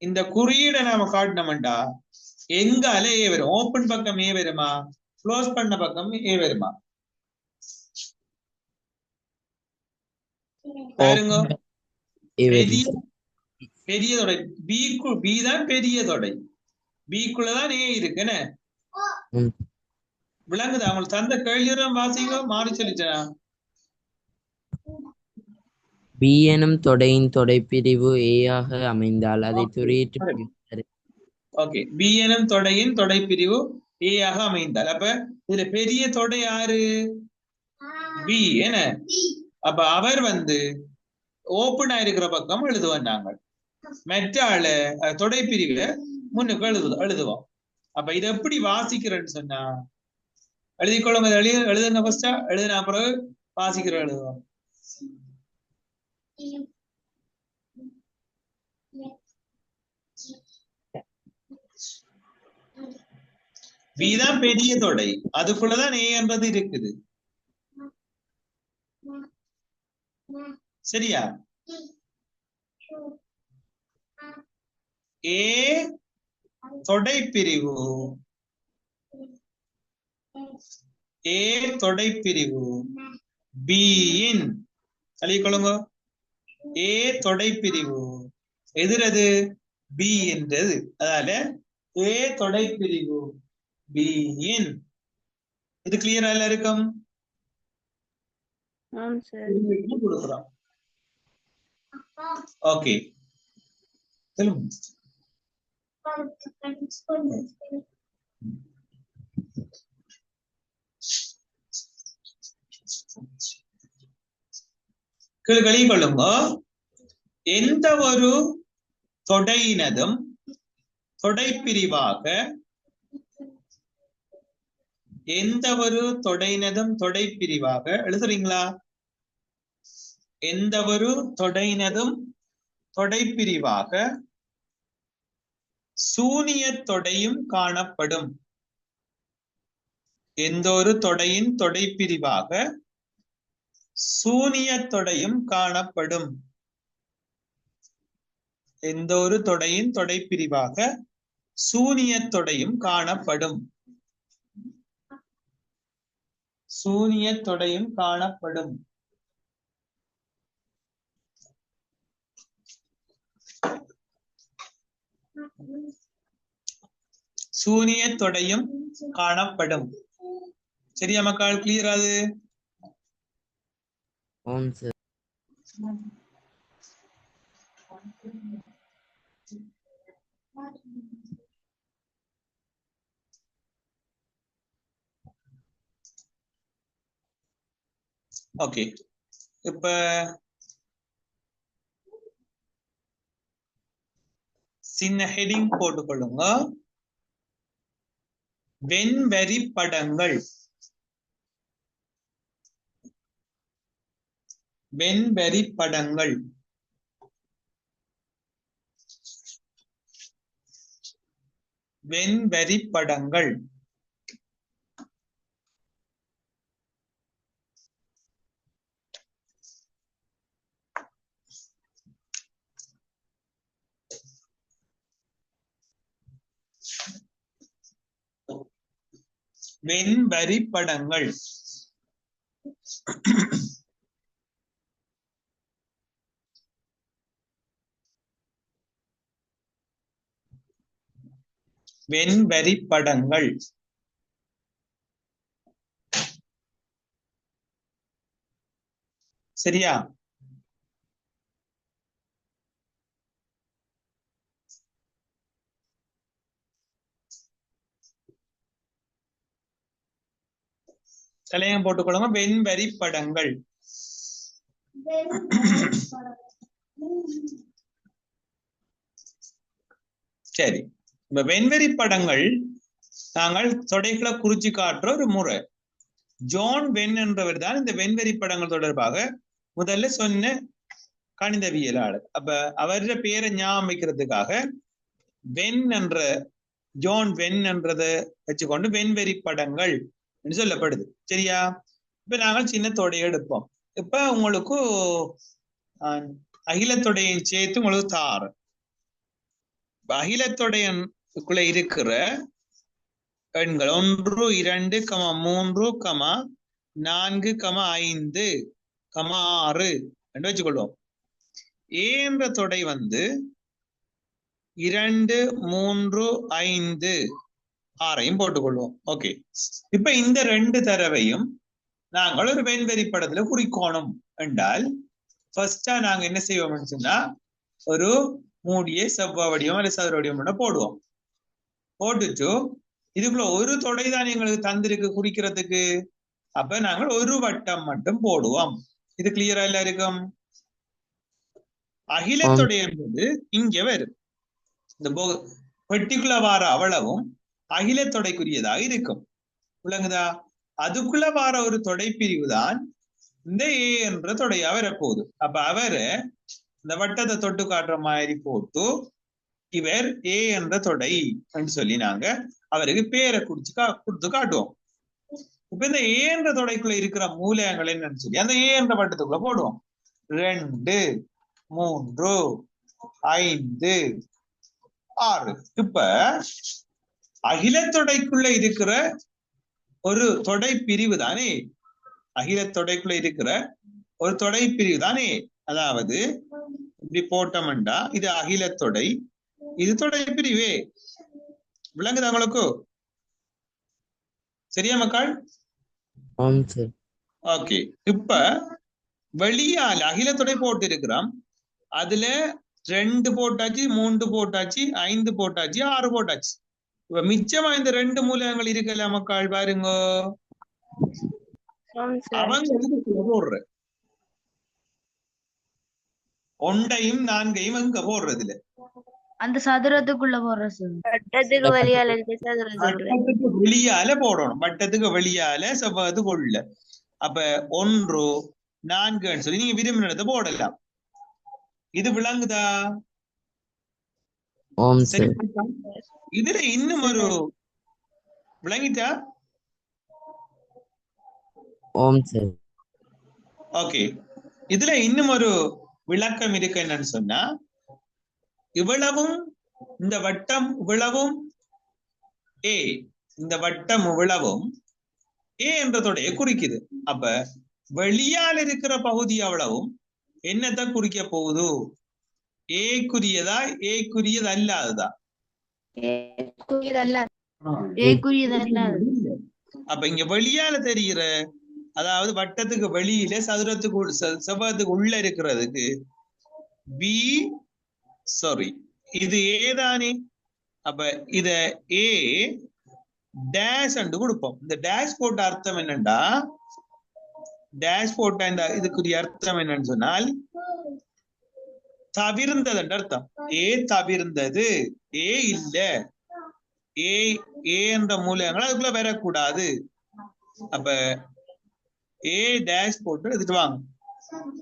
இந்த குறியீடை நாம காட்டினோம்டா எங்கால ஏ வரும்? ஓப்பன் பக்கம் ஏ வருமா? க்ளோஸ் பண்ண பக்கம் ஏ வருமா? பாருங்க, பெரிய தொடை பி தான் பெரிய தொடை. பிக்குள்ளதான் ஏ இருக்குன்னு விளங்குதா? அவங்களுக்கு தந்த கேள்வியும் வாசிங்க. மாறி சொல்லிட்டேன். B எனும் தொடையின் தொடை பிரிவு A ஆக அமைந்தால் அதை குறியீட்டு. ஓகே, B எனும் தொடையின் தொடை பிரிவு A ஆக அமைந்தால், அப்ப இதுல பெரிய தொடை யாரு? B என்ன? அப்ப அவர் ஓப்பனா இருக்கிற பக்கம் எழுதுவோம் நாங்கள். மற்ற ஆளு தொடை பிரிவுல முன்னுக்கு எழுதுவோம். அப்ப இதை எப்படி வாசிக்கிறேன்னு சொன்னா எழுதிக்கொள்ளுங்க. எழுதுங்க ஃபர்ஸ்டா, எழுதுன அப்புறம் வாசிக்கிற எழுதுவோம். B தான் பெரிய தொடை, அதுக்குள்ளதான் A என்றது இருக்குது. சரியா? A தொடை பிரிவு, A தொடை பிரிவு B இன் சொல்லிக்கொள்ளுங்க. A தொடை பிரிவு எதிரது? B என்றது. அதால A தொடை பிரிவு B இன். இது கிளியரா இருக்கும்? கொடுக்கிறோம். ஓகே, കേൾക്കൊള്ളുമ്പോ எந்த ஒரு தொடையினதும் தொடைப்பிரிவாக எந்த ஒரு தொடையினதும் தொடைப்பிரிவாக எழுதுறீங்களா? எந்த ஒரு தொடையினதும் தொடைப்பிரிவாக சூனிய தொடையும் காணப்படும். எந்த ஒரு தொடையின் தொடைப்பிரிவாக சூனிய தொடையும் காணப்படும். எந்த ஒரு தொடையின் தொடைப்பிரிவாக சூனிய தொடையும் காணப்படும். சூனிய தொடையும் காணப்படும். சூனிய தொடையும் காணப்படும். சரியா மக்கள்? கிளியர் அது? ஓம் சார். ஓகே, இப்ப சின்ன ஹெடிங் போட்டுக்கொள்ளுங்க. வெண்வரி படங்கள். வெண்வரி படங்கள். வெண்வரி படங்கள். வெண்வரி படங்கள். வெண்வரி படங்கள். சரியா? தலையம் போட்டுக்கொள்ளுங்க. வெண்வரி படங்கள். சரி, இப்ப வெண்வரி படங்கள் நாங்கள் தொடைகளை குறிச்சு காட்டுற ஒரு முறை. ஜான் வென் என்றவர் தான் இந்த வெண்வரி படங்கள் தொடர்பாக முதல்ல சொன்ன கணிதவியலாளர். அப்ப அவர பேரை ஞாபகம் வைக்கிறதுக்காக வென் என்ற ஜான் வென் என்றதை வச்சுக்கொண்டு வெண்வரி படங்கள் என்று சொல்லப்படுது. சரியா? இப்ப நாங்கள் சின்ன தொடையை எடுப்போம். இப்ப உங்களுக்கு அகிலத்தொடையின் சேர்த்து உங்களுக்கு தாறு. அகிலத்தொடையனுக்குள்ள இருக்கிற எண்கள் 1, 2, 3, 4, 5, 6 என்று வச்சுக்கொள்வோம். ஏ என்ற தொடை 2, 3, 5, 6 போட்டுக்கொள்வோம். ஓகே, இப்ப இந்த 2 தரவையும் நாங்கள் ஒரு வெண்வரி படத்துல குறிக்கோணும் என்றால் ஃபர்ஸ்டா நாங்க என்ன செய்வோம்னு சொன்னா ஒரு மூடிய செவ்வக வடிவம் அல்லது சதுர வடிவம் போடுவோம். போட்டுட்டு இதுக்குள்ள ஒரு தொடை தான் எங்களுக்கு தந்திருக்கு குறிக்கிறதுக்கு. அப்ப நாங்கள் ஒரு வட்டம் மட்டும் போடுவோம். இது கிளியரா எல்லாருக்கும்? அகிலத்தொடை என்பது இங்க வரும். இந்த பெட்டிக்குள்ள வார அவ்வளவும் அகிலத்தொடைக்குரியதாக இருக்கும். விளங்குதா? அதுக்குள்ள வார ஒரு தொடை பிரிவு தான் இந்த ஏ என்ற தொடையா வரப்போகுது. அப்ப அவரை இந்த வட்டத்தை தொட்டு காட்டுற மாதிரி போட்டு இவர் ஏ என்ற தொடை என்று சொல்லி நாங்க அவருக்கு பேரை கொடுத்து காட்டுவோம். இப்ப இந்த ஏ என்ற தொடைக்குள்ள இருக்கிற மூலகங்கள் என்னன்னு சொல்லி அந்த ஏ என்ற வட்டத்துக்குள்ள போடுவோம். 2, 3, 5, 6. இப்ப அகிலத்தொடைக்குள்ள இருக்கிற ஒரு தொடை பிரிவு தானே, அகிலத்தொடைக்குள்ள இருக்கிற ஒரு தொடை பிரிவு தானே. அதாவது இப்படி போட்டோம்டா இது அகிலத்தொடை, இது தொடை பிரிவே. விளங்குதா உங்களுக்கு? சரியா மக்கள்? ஓகே, இப்ப வெளியால் அகிலத்தொடை போட்டு இருக்கிறோம். அதுல 2 போட்டாச்சு, 3 போட்டாச்சு, 5 போட்டாச்சு, 6 போட்டாச்சு. இப்ப மிச்சமா இந்த 2 மூலகங்கள் இருக்கல மக்கள் பாருங்க. ஓம் சார். அவங்க இதுக்குள்ள போடுற ஒண்டையும் 4ஐயும் அங்க போடுறதுல அந்த சதுரத்துக்குள்ள போடுற சார். வட்டத்துக்கு வெளியால இருக்கு சதுரத்துக்குள்ள. வட்டத்துக்கு வெளியால போடணும். வட்டத்துக்கு வெளியால செவ்வகத்துக்குள்ள. அப்ப 1 4 சொல்லி நீங்க விரும்பின இடத்தை போடலாம். இது விளங்குதா? ஓம் சரி. சார். இதுல இன்னும் ஒரு விளங்கிட்டா? ஓம் சார். ஓகே. இதுல இன்னும் ஒரு விளக்கம் இருக்கு. என்னன்னு சொன்னா, இவ்வளவும் இந்த வட்டம் இவ்வளவும் ஏ, இந்த வட்டம் இவ்வளவும் ஏ என்றதோடைய குறிக்குது. அப்ப வெளியால் இருக்கிற பகுதி அவ்வளவும் என்னத்தை குறிக்க போகுது? ஏக்குரியதா ஏக்குரியது அல்லாததா? ஏற்குரியதல்ல. ஏக்குரியதல்லாது. அப்ப இங்க வெளியால தெரிகிற, அதாவது வட்டத்துக்கு வெளியில சதுரத்துக்கு செவ்வகத்துக்கு உள்ள இருக்கிறதுக்கு பி சாரி இது ஏதானே. அப்ப இத ஏ டேஷ் அண்டு கொடுப்போம். இந்த டேஷ் போட்ட அர்த்தம் என்னண்டா, டேஷ் போட்ட இந்த இதுக்குரிய அர்த்தம் என்னன்னு சொன்னால் தவிர்ந்தது அர்த்தம். ஏ தவிர்ந்தது, ஏ இல்ல, ஏ ஏ என்ற மூலங்கள் அதுக்குள்ள வரக்கூடாது. அப்ப ஏ டேஷ் போட்டு எடுத்துட்டு வாங்க,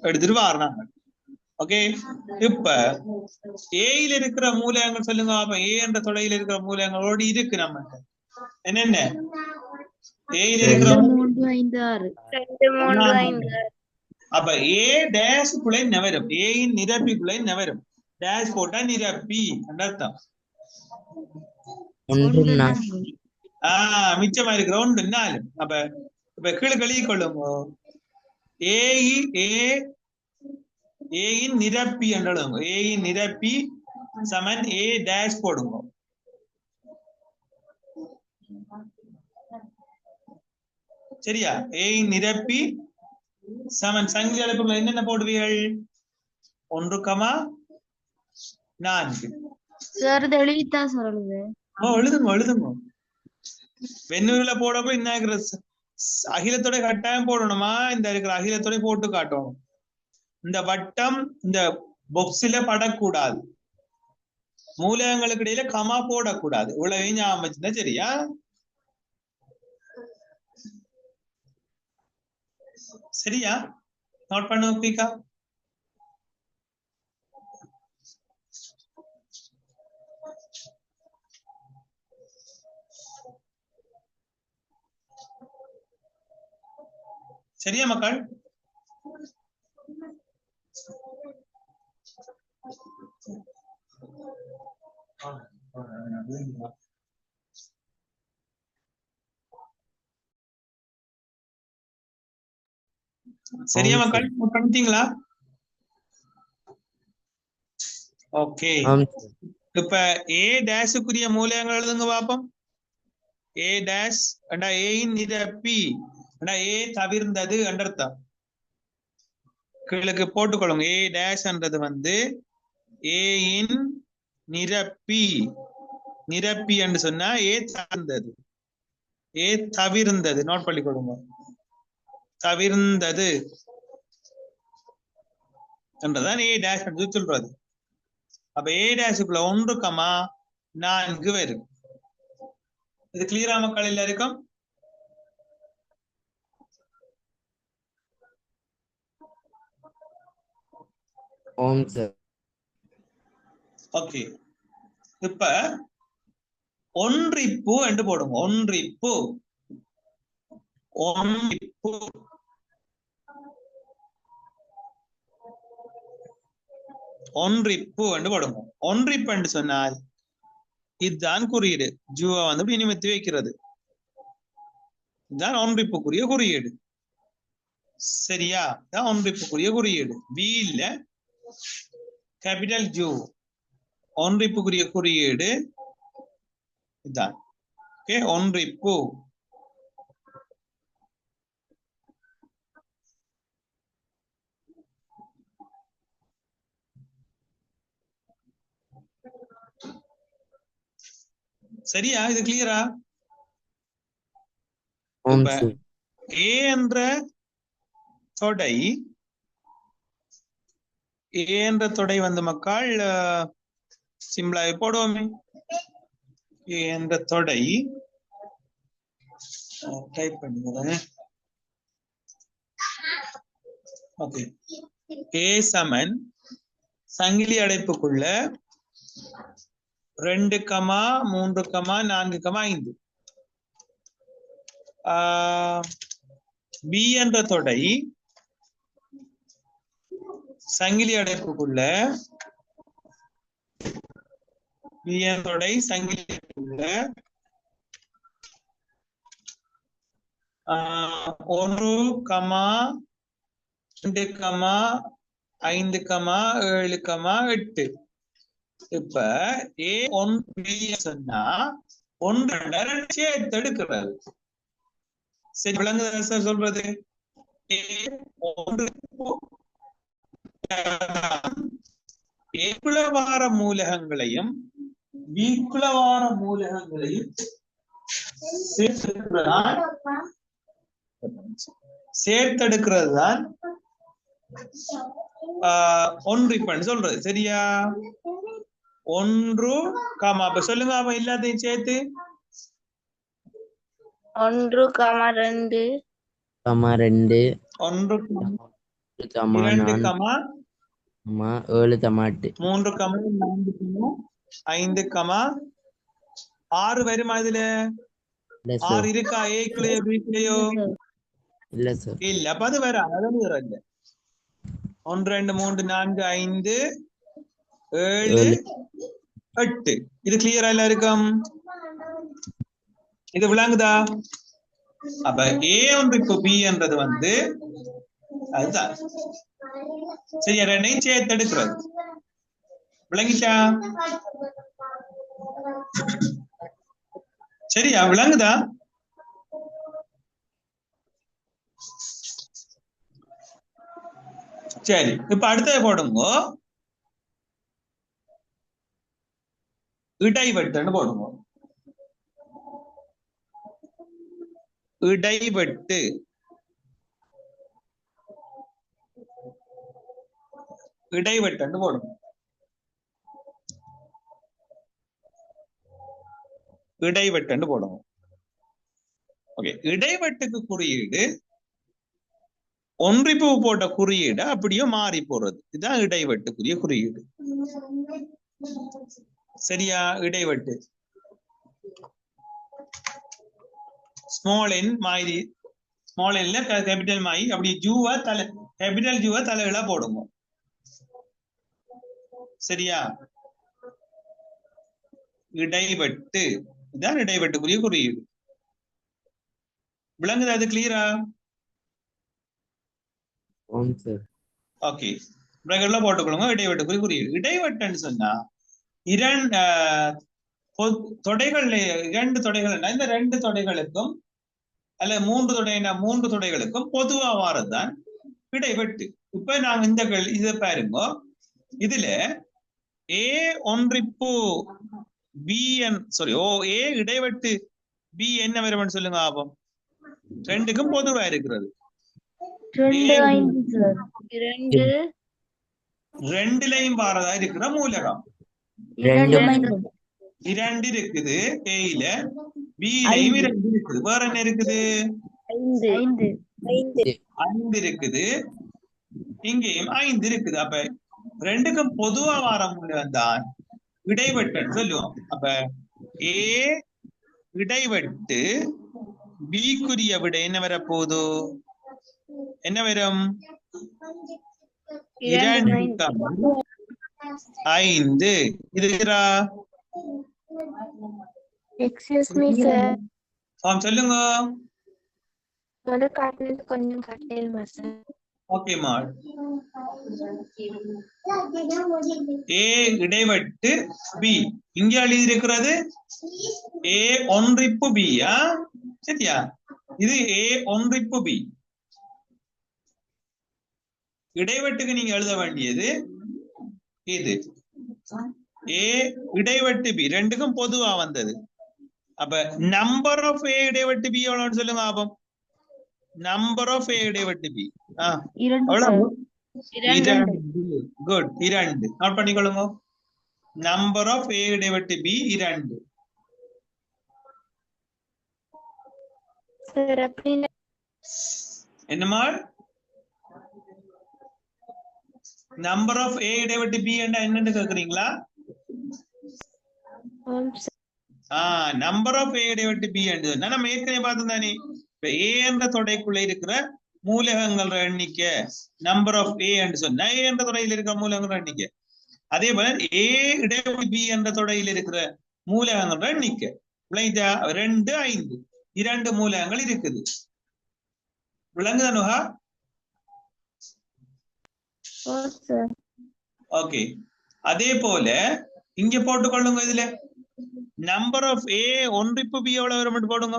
எடுத்துட்டு வாங்க. ஓகே. இப்ப ஏல இருக்கிற மூலங்கள் சொல்லுங்க. அப்ப ஏ என்ற தொடையில இருக்கிற மூலங்களோடு இருக்கு நம்ம என்னென்ன? ஏல இருக்கிற 2, 3, 5, 6. 2, 3, 5. அப்ப ஏ டேஷுக்குள்ளே நவரும், ஏயின் நிரப்பிக்குள்ளே நவரும். டேஷ் போட்டா நிரப்பி அர்த்தம். 1 4. மிச்சமா இருக்கிற 1 4. அப்ப இப்ப கீழே கழுவி கொள்ளுங்க. ஏயின் நிரப்பி என்றுங்க. ஏயின் நிரப்பி சமன் ஏ டேஷ் போடுங்க. சரியா? ஏயின் நிரப்பி சமன் சங்கிலி அழைப்புகள் என்னென்ன போடுவீர்கள்? 1, 4. சார் இது எழுதித்தா சார் எழுது. எழுதுங்க. வெண்ணூர்ல போடக்குள்ள என்ன இருக்கிற அகிலத்தோட கட்டாயம் போடணுமா? இந்த இருக்கிற அகிலத்தோட போட்டு காட்டணும். இந்த வட்டம் இந்த பொக்ஸ்ல படக்கூடாது. மூலகங்களுக்கு இடையில கமா போடக்கூடாது. இவ்வளவு ஞாபகம் வச்சுன்னா சரியா? சரியா? நோட் பண்ண குயிக்கா. சரியா மக்கள்? சரியா மக்கள்? பண்ணிட்டீங்களா? ஓகே. இப்ப ஏ டேஷுக்குரிய மூலகங்கள் எழுதுங்க பாப்போம். ஏ டேஷ் ஏயின் நிரப்பி ஏ தவிர்ந்தது அர்த்தம். கீழுக்கு போட்டுக்கொள்ளுங்க. ஏ டேஷ் என்றது வந்து ஏயின் நிரப்பி. நிரப்பி என்று சொன்னா ஏ தவிர்ந்தது, ஏ தவிர்ந்தது. நோட் பண்ணி கொடுங்க. தவிர்ந்தது என்றதான் ஏ டேஷ் என்று சொல்றது. அப்ப ஏ டேஷுக்குள்ள 1, 4 வரும். இது கிளியரா மக்கள் எல்லாருக்கும்? ஓம் சார். ஓகே. இப்ப ஒன்றிப்பு என்று போடுங்க. ஒன்றிப்பு ஒன்றிப்பு ஒன்றிப்பு என்று போடுங்க. ஒன்றிப்பு என்று சொன்னால் இதுதான் குறியீடு. ஜூவா வந்து நிமித்தி வைக்கிறது. இதுதான் ஒன்றிப்புக்குரிய குறியீடு. சரியா? இதான் ஒன்றிப்புக்குரிய குறியீடு. பி இல்ல, கேபிட்டல் ஜூ. ஒன்றிப்புக்குரிய குறியீடு இதுதான். ஓகே. ஒன்றிப்பு. சரியா? இது கிளியரா? ஓம் இப்ப சார். ஏ என்ற தொடை வந்து மக்கள் சிம்பிளாக போடுவோமே. ஏ என்ற தொடை டைப் பண்ணுகிறேன். ஓகே, ஏ சமன் சங்கிலி அடைப்புக்குள்ள 2, 3, 4, 5. பி என்ற தொடை சங்கிலி அடைப்புக்குள்ள பி என்ற தொடை சங்கிலி அடைப்புக்குள்ள 1, 2, 5, 7, 8. இப்ப A1 சொன்னா 1 2 சேர்த்து எடுக்கிறது. சரி, விளங்குதா சார் சொல்றது? ஏக்குளவார மூலகங்களையும் வீக்குளவார மூலகங்களையும் சேர்த்தெடுக்கிறது தான் ஒன்றிப்பன் சொல்றது. சரியா? 1, அப்ப சொல்லுங்க, அப்ப எல்லாத்தையும் சேர்த்து 1, 2, 2 1, 2, 2, 7, 8. 3, 4, 5, 6 வருமா? இதுல 6 இருக்கா? ஏக்குள்ளயோ பிக்குள்ளயோ? இல்ல சார். இல்ல, அப்ப அது வேற. அதான் இல்ல. 1, 2, 3, 4, 5, 7, 8. இது கிளியரா எல்லாருக்கும்? இது விளங்குதா? அப்ப A1 B என்றது வந்து அதுதான். சரியா? ரெண்டையும் சேர்த்து எடுக்கிறது. விளங்கிச்சா? சரியா? விளங்குதா? சரி, இப்ப அடுத்தது போடுங்க. இடைவெட்டுன்னு போடுங்க. இடைவெட்டு. இடைவெட்டுன்னு போடுங்க. இடைவெட்டுன்னு போடுங்க. ஓகே, இடைவெட்டுக்கு குறியீடு ஒன்றிப்பு போட்ட குறியீடு அப்படியே மாறி போறது. இதுதான் இடைவெட்டுக்குரிய குறியீடு. சரியா? இடைவெட்டு ஸ்மால் என் மாதிரி, ஸ்மால் என்ல கேபிட்டல் மாயி அப்படி ஜூவா தலை, கேபிட்டல் ஜூவா தலைகளா போடுங்க. சரியா? இடைவெட்டு, இதுதான் இடைவெட்டுக்குரிய குறியீடு. விளங்குதா? அது கிளியரா? ஓகே, பிரகர்ல போட்டுக்கொள்ளுங்க. இடைவெட்டுக்குரிய குறியீடு. இடைவெட்டுன்னு சொன்னா தொடைகள், 2 தொடைகள், இந்த 2 தொடைகளுக்கும் அல்ல 3 தொடைனா 3 தொடைகளுக்கும் பொதுவா வாரதுதான் இடைவெட்டு. இப்ப நாங்க இந்த இத பாருங்க. இதுல A1 பிஎன் ஏ இடைவெட்டு பி என்ன வரும்னு சொல்லுங்க. ஆபம் 2க்கும் பொதுவா இருக்கிறது. 2லையும் வாரதா இருக்கிற மூலகம் 2 இருக்குது. ஏல பிலையும் 2 இருக்குது. வேற என்ன இருக்குது? 5 இருக்குது. இங்கேயும் 5 இருக்குது. அப்ப 2க்கும் பொதுவா வார மூலகம் தான் இடைவெட்டுன்னு சொல்லுவோம். அப்ப ஏ இடைவெட்டு பிக்குரிய விட என்ன வரப்போகுது? என்ன வரும்? 2, 5. இது எக்ஸ்கியூஸ் மீ சார், சொல்லுங்க. கொஞ்சம் கட்டேல்மா சார். ஓகே மா. ஏ இடைவெட்டு பி இங்க எழுதி இருக்கிறது A1 B. சரியா? இது A1 B. இடைவெட்டுக்கு நீங்க எழுத வேண்டியது இது. ஏ இடைவெட்டு பி 2க்கும் பொதுவா வந்தது. அப்ப நம்பர் ஆஃப் ஏ இடைவெட்டு பி எவ்வளவுன்னு சொல்லுங்க ஆபம். நம்பர் ஆஃப் ஏ இடைவெட்டு பி இரண்டு எவ்வளவு? இரண்டு. குட், 2. நோட் பண்ணிக்கொள்ளுங்க. நம்பர் ஆஃப் ஏ இடைவெட்டு பி 2. சார் அப்படின்னா என்னமா? நம்பர் ஆஃப் ஏ இடைவெட்டு பி என்னன்னு கேக்குறீங்களா? ஆம் சார். நம்பர் ஆஃப் ஏ இடைவெட்டு பி நம்ம ஏற்கனவே பார்த்தோம் தானே. இப்ப ஏ என்ற தொடைக்குள்ள இருக்கிற மூலகங்கள் எண்ணிக்கை நம்பர் ஆஃப் ஏ என்று சொன்னா ஏ என்ற தொடையில் இருக்கிற மூலகங்கள் எண்ணிக்கை. அதே போல ஏ இடைவெளி பி என்ற தொடையில் இருக்கிற மூலகங்கள் எண்ணிக்கை 2, 5 2 மூலகங்கள் இருக்குது. விளங்குதானுகா? ஆம் சார். ஓகே. அதே போல இங்க போட்டுக்கொள்ளுங்க. இதுல நம்பர் ஆஃப் ஏ ஒன்றிப்பு பி எவ்வளவு வரும் போடுங்க.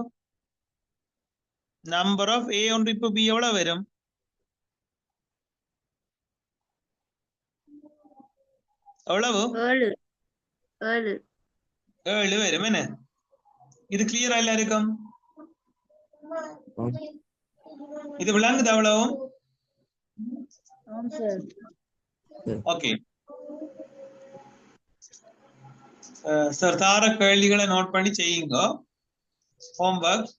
நம்பர் ஆஃப் ஏ ஒன்றிப்பு பி எவ்வளவு வரும்? எவ்வளவு? 7 வரும். என்ன இது கிளியரா எல்லாருக்கும்? இது விளங்குது அவ்வளவும்? ஆம் சார். ஓகே சார், தார கேள்விகளை நோட் பண்ணி செய்யுங்க. ஹோம்வொர்க்.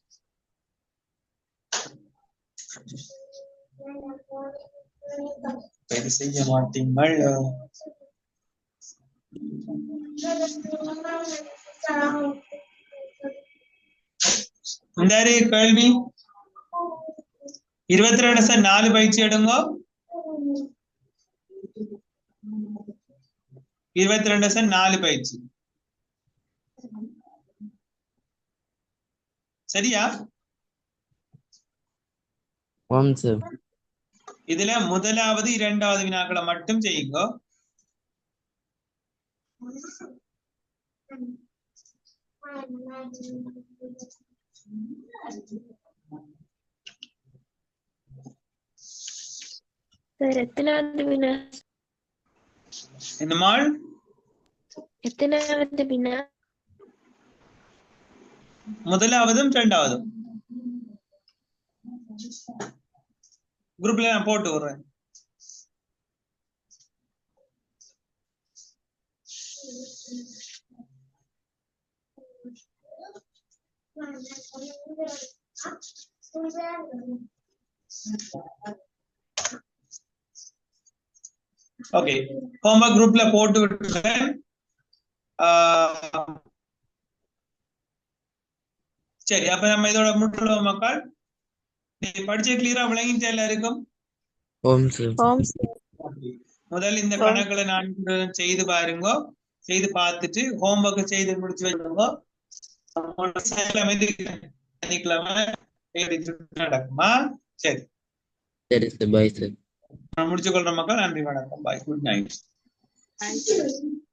இது செய்ய மாட்டீங்கள். இந்த கேள்வி 22 4 பயிற்சி எடுங்க. 22 4 பயிற்சி. சரியா? ஆம் சார். இதுல முதலாவது 2வது வினாக்களை மட்டும் செய்யுங்க. சார் எத்தனாவது வினா? என்னமாள்? எத்தனாவது வினா? முதலாவதும் 2வதும். குரூப்ல நான் போட்டு விடுறேன். ஓகே, ஹோம்வொர்க் குரூப்ல போட்டு விட்டுறேன். சரி, அப்ப நம்ம இதோட முற்றுவோம் மக்கள். படிச்ச கிளியரா விளங்கிட்டு எல்லாருக்கும்? ஆம் சார். ஆம் சார். முதல் இந்த கணக்குகளை நான் செய்து பாருங்க. செய்து பார்த்துட்டு ஹோம்வொர்க் செய்து முடிச்சு வச்சுக்கோங்க. நடக்குமா? சரி சரி சார். Bye sir. முடிச்சு கொள்ற மக்கள். நன்றி, வணக்கம், பாய், குட் நைட்.